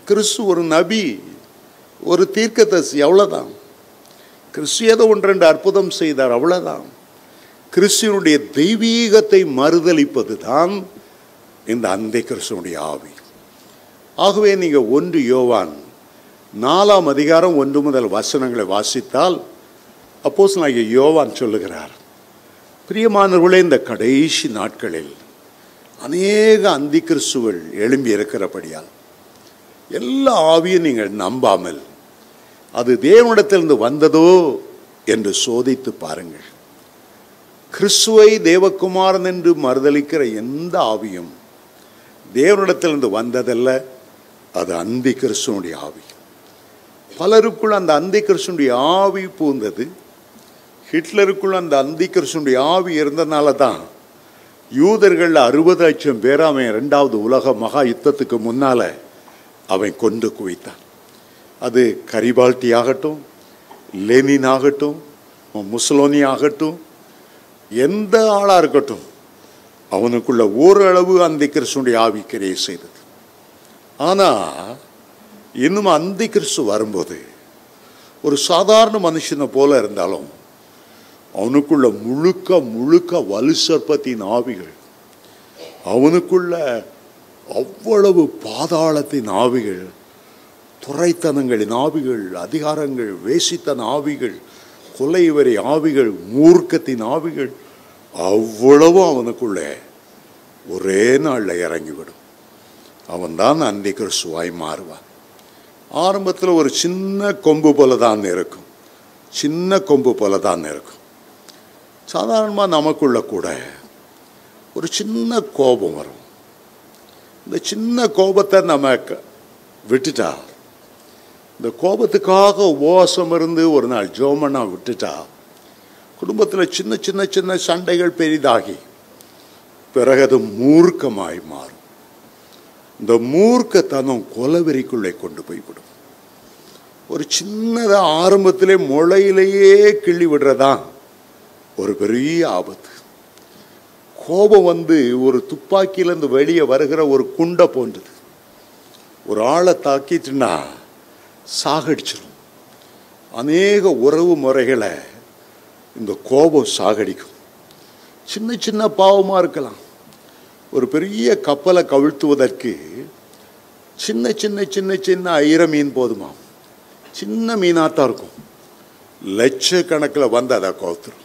கிறிஸ்து ஒரு நபி, ஒரு தீர்க்கதரிசி, அவ்வளோதான். கிறிஸ்து ஏதோ ஒன்றெண்டு அற்புதம் செய்தார், அவ்வளோதான். கிறிஸ்துவனுடைய தெய்வீகத்தை மறுதலிப்பது தான் இந்த அந்தி கிறிஸ்துவனுடைய ஆவி. ஆகவே நீங்கள் 1 யோவான் 4ஆம் அதிகாரம் 1 முதல் வசனங்களை வாசித்தால் அப்போஸ்தலனாகிய யோவான் சொல்லுகிறார், பிரியமானவர்களே, இந்த கடைசி நாட்களில் அநேக அந்தி கிறிஸ்துகள் எழும்பி இருக்கிறபடியால் எல்லா ஆவியும் நீங்கள் நம்பாமல் அது தேவனிடத்திலிருந்து வந்ததோ என்று சோதித்து பாருங்கள். கிறிஸ்துவை தேவகுமாரன் என்று மறுதலிக்கிற எந்த ஆவியும் தேவனிடத்திலிருந்து வந்ததல்ல, அது அந்தி கிறிஸ்துவனுடைய ஆவி. பலருக்குள் அந்த அந்தி கிறிஸ்துவனுடைய ஆவி பூந்தது. ஹிட்லருக்குள் அந்த அந்தி கிறிஸ்துவனுடைய ஆவி இருந்தனால தான் யூதர்கள் 60 லட்சம் பேர் அவன் 2வது உலக மகா யுத்தத்துக்கு முன்னால் அவன் கொண்டு குவித்தான். அது கரிபால்டி ஆகட்டும், லெனின் ஆகட்டும், முசோலினி ஆகட்டும், எந்த ஆளாக இருக்கட்டும், அவனுக்குள்ள ஓரளவு அந்தி கிறிஸ்துவனுடைய ஆவி கிரியை செய்தது. ஆனால் இன்னும் அந்தி கிறிஸ்து வரும்போது ஒரு சாதாரண மனுஷனை போல இருந்தாலும் அவனுக்குள்ள முழுக்க முழுக்க வலு சர்ப்பத்தின் ஆவிகள், அவனுக்குள்ள அவ்வளவு பாதாளத்தின் ஆவிகள், துறைத்தனங்களின் ஆவிகள், அதிகாரங்கள், வேசித்தன ஆவிகள், கொலைவரி ஆவிகள், மூர்க்கத்தின் ஆவிகள், அவ்வளவு அவனுக்குள்ளே ஒரே நாளில் இறங்கிவிடும். அவன்தான் அந்தி கிறிஸ்துவாய் மாறுவான். ஆரம்பத்தில் ஒரு சின்ன கொம்பு போல தான் இருக்கும், சின்ன கொம்பு போல தான் இருக்கும். சாதாரணமாக நமக்குள்ள கூட ஒரு சின்ன கோபம் வரும். இந்த சின்ன கோபத்தை நம்ம விட்டுட்டா, இந்த கோபத்துக்காக உபவாசம் இருந்து ஒரு நாள் ஜோமனா விட்டுட்டா, குடும்பத்தில் சின்ன சின்ன சின்ன சண்டைகள் பெரிதாகி பிறகு அது மூர்க்கமாய் மாறும். இந்த மூர்க்கத்தனம் கொலவெறிக்குள்ளே கொண்டு போய்விடும். ஒரு சின்னதாக ஆரம்பத்திலே முளையிலேயே கிள்ளி விடுறதான் ஒரு பெரிய ஆபத்து. கோபம் ஒரு துப்பாக்கியிலேருந்து வெளியே வருகிற ஒரு குண்டை போன்றது. ஒரு ஆளை தாக்கிட்டுன்னா சாகடிச்சிடும். அநேக உறவு முறைகளை இந்த கோபம் சாகடிக்கும். சின்ன சின்ன பாவமாக இருக்கலாம். ஒரு பெரிய கப்பலை கவிழ்த்துவதற்கு சின்ன சின்ன சின்ன சின்ன ஐர மீன் போதுமா? சின்ன மீனாத்தான் இருக்கும், லட்சக்கணக்கில் வந்து அதை கவுத்துரும்.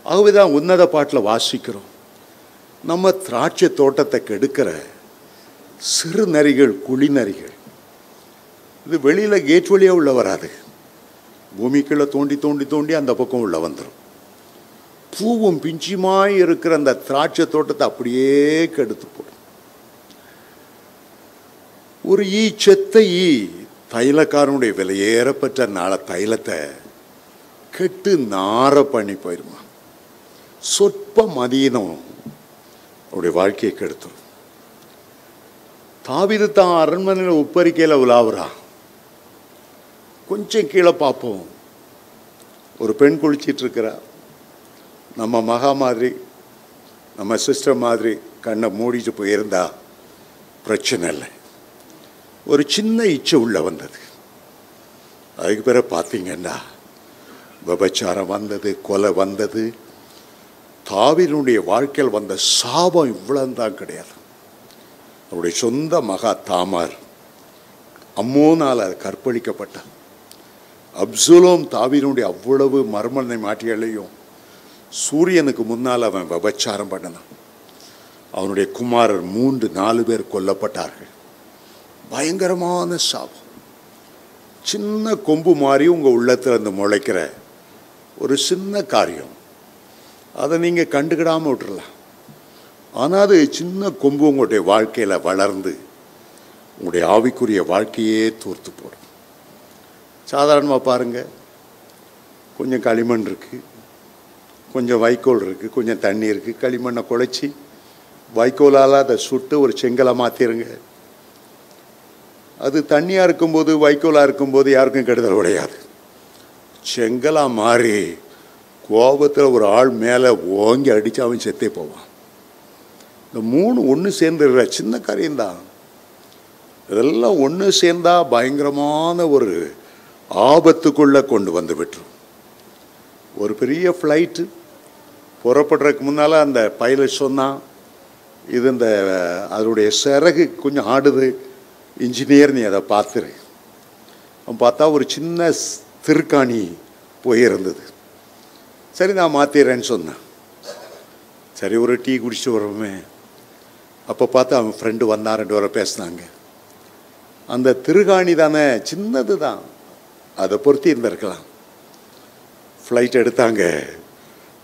ஆகவே தான் உன்னத பாட்டில் வாசிக்கிறோம், நம்ம திராட்சை தோட்டத்தை கெடுக்கிற சிறு நரிகள், குழி நரிகள், இது வெளியில் கேட் வழியாக உள்ள வராது, பூமிக்குள்ளே தோண்டி தோண்டி தோண்டி அந்த பக்கம் உள்ள வந்துடும். பூவும் பிஞ்சுமாய் இருக்கிற அந்த திராட்சை தோட்டத்தை அப்படியே கெடுத்து போடும். ஒரு செத்த தைலக்காரனுடைய விலையேறப்பட்ட தைலத்தை கெட்டு நார பண்ணி போயிடுமா. சொற்ப மதியினம் அவருடைய வாழ்க்கையை கெடுத்துடும். தாவீது தான் அரண்மனையில் உப்பரிக்கையில் உலாவுறா. கொஞ்சம் கீழே பார்ப்போம், ஒரு பெண் குளிச்சிட்டு இருக்கிறா. நம்ம மகா மாதிரி, நம்ம சிஸ்டர் மாதிரி கண்ணை மூடிட்டு போயிருந்தா பிரச்சனை இல்லை. ஒரு சின்ன இச்சை உள்ள வந்தது. அதுக்கு பிறகு பார்த்தீங்கன்னா விபச்சாரம் வந்தது, கொலை வந்தது. தாவீதுடைய வாழ்க்கையில் வந்த சாபம் இவ்வளவுதான் கிடையாது. அவருடைய சொந்த மகா தாமார் அம்மோனால் கற்பழிக்கப்பட்டார். அப்சலோம் தாவீதுடைய அவ்வளவு மர்மனை மாட்டிகளையும் சூரியனுக்கு முன்னால் அவன் விபச்சாரம் பண்ணினான். அவனுடைய குமாரர் 3-4 பேர் கொல்லப்பட்டார்கள். பயங்கரமான சாபம். சின்ன கொம்பு மாதிரி உங்கள் உள்ளத்தில் இருந்து முளைக்கிற ஒரு சின்ன காரியம், அதை நீங்கள் கண்டுக்கிடாமல் விட்டுறலாம். ஆனால் அது சின்ன கொம்பு உங்களுடைய வாழ்க்கையில் வளர்ந்து உங்களுடைய ஆவிக்குரிய வாழ்க்கையே தூர்த்து போடும். சாதாரணமாக பாருங்கள், கொஞ்சம் களிமண் இருக்குது, கொஞ்சம் வைக்கோல் இருக்குது, கொஞ்சம் தண்ணி இருக்குது. களிமண்ணை குழைச்சி வைக்கோலால் அதை சுட்டு ஒரு செங்கலை மாற்றிடுங்க. அது தண்ணியாக இருக்கும்போது வைக்கோலாக இருக்கும்போது யாருக்கும் கெடுதல் கிடையாது. செங்கலாக மாறி கோபத்தில் ஒரு ஆள் மேலே ஓங்கி அடித்து அவன் செத்தே போவான். இந்த மூணு ஒன்று சேர்ந்துடுற சின்ன காரியம்தான். இதெல்லாம் ஒன்று சேர்ந்தா பயங்கரமான ஒரு ஆபத்துக்குள்ளே கொண்டு வந்து விட்டுரும். ஒரு பெரிய ஃப்ளைட்டு புறப்படுறதுக்கு முன்னால் அந்த பைலட் சொன்னான், இது இந்த அதனுடைய சிறகு கொஞ்சம் ஆடுது, இன்ஜினியர் நீ அதை பார்த்துரு. அவன் பார்த்தா ஒரு சின்ன திருக்காணி போயிருந்தது. சரி நான் மாற்றிடுறேன்னு சொன்னேன். சரி ஒரு டீ குடிச்சிட்டு வருவோமே. அப்போ பார்த்தா அவன் ஃப்ரெண்டு வந்தான், 2 பேரை பேசினாங்க. அந்த திருகாணி தானே, சின்னது தான், அதை பொருத்தி இருந்திருக்கலாம். ஃப்ளைட் எடுத்தாங்க.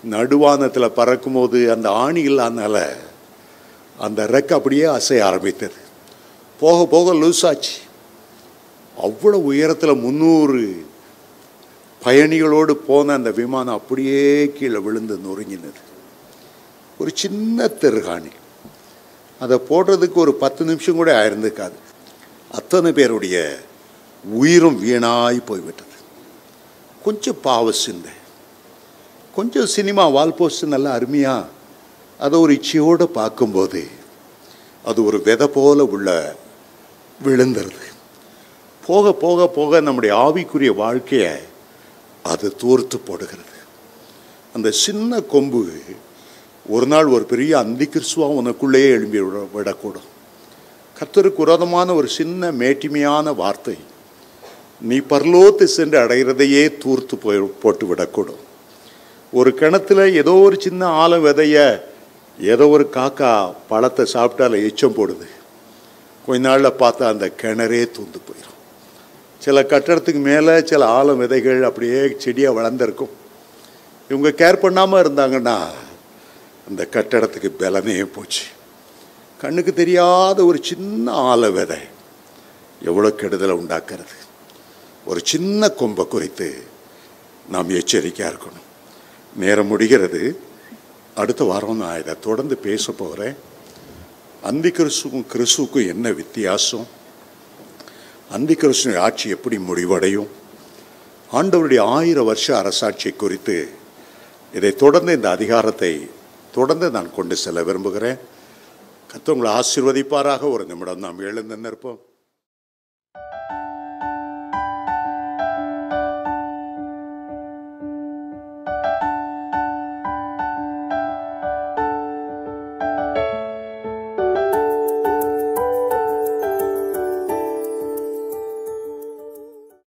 நடுவானத்தில் பறக்கும்போது அந்த ஆணி இல்லாதனால அந்த ரெக்கை அப்படியே அசைய ஆரம்பித்தது. போக போக லூஸ் ஆச்சு. அவ்வளோ உயரத்தில் 300 பயணிகளோடு போன அந்த விமானம் அப்படியே கீழே விழுந்து நொறுங்கினது. ஒரு சின்ன திருகாணி, அதை போடுறதுக்கு ஒரு 10 நிமிஷம் கூட ஆயிருந்துக்காது. அத்தனை பேருடைய உயிரும் வீணாய் போய்விட்டது. கொஞ்சம் பாவ சிந்தை, கொஞ்சம் சினிமா வால் போஸ்ட் நல்லா அருமையாக அதை ஒரு இச்சையோடு பார்க்கும்போது அது ஒரு விதை போல உள்ள விழுந்துருது. போக போக போக நம்முடைய ஆவிக்குரிய வாழ்க்கையை அது தூர்த்து போடுகிறது. அந்த சின்ன கொம்பு ஒரு நாள் ஒரு பெரிய அந்தி கிறிஸ்துவா உனக்குள்ளேயே எழும்பி விடக்கூடும். கர்த்தருக்கு விரோதமான ஒரு சின்ன மேட்டிமையான வார்த்தை நீ பரலோகத்தை சென்று அடைகிறதையே தூர்த்து போட்டு விடக்கூடும். ஒரு கிணத்துல ஏதோ ஒரு சின்ன ஆழ விதைய ஏதோ ஒரு காக்கா பழத்தை சாப்பிட்டால எச்சம் போடுது. கொஞ்ச நாளில் பார்த்தா அந்த கிணறே தூந்து போயிடும். சில கட்டடத்துக்கு மேலே சில ஆழ விதைகள் அப்படியே செடியாக வளர்ந்துருக்கும். இவங்க கேர் பண்ணாமல் இருந்தாங்கன்னா அந்த கட்டடத்துக்கு பலமே போச்சு. கண்ணுக்கு தெரியாத ஒரு சின்ன ஆழ விதை எவ்வளோ கெடுதலை உண்டாக்குறது. ஒரு சின்ன கொம்பை குறித்து நாம் எச்சரிக்கையாக இருக்கணும். நேரம் முடிகிறது. அடுத்த வாரம் நான் இதை தொடர்ந்து பேச போகிறேன். அந்தி கிறிஸ்துவுக்கும் என்ன வித்தியாசம், அந்தி கிறிஸ்துவின் ஆட்சி எப்படி முடிவடையும், ஆண்டவருடைய 1000 வருஷ அரசாட்சியை குறித்து இதை தொடர்ந்து இந்த அதிகாரத்தை தொடர்ந்து நான் கொண்டு செல்ல விரும்புகிறேன். கர்த்தர் உங்களை ஆசீர்வதிப்பாராக. ஒரு நிமிடம் நாம் எழுந்து நிற்போம்.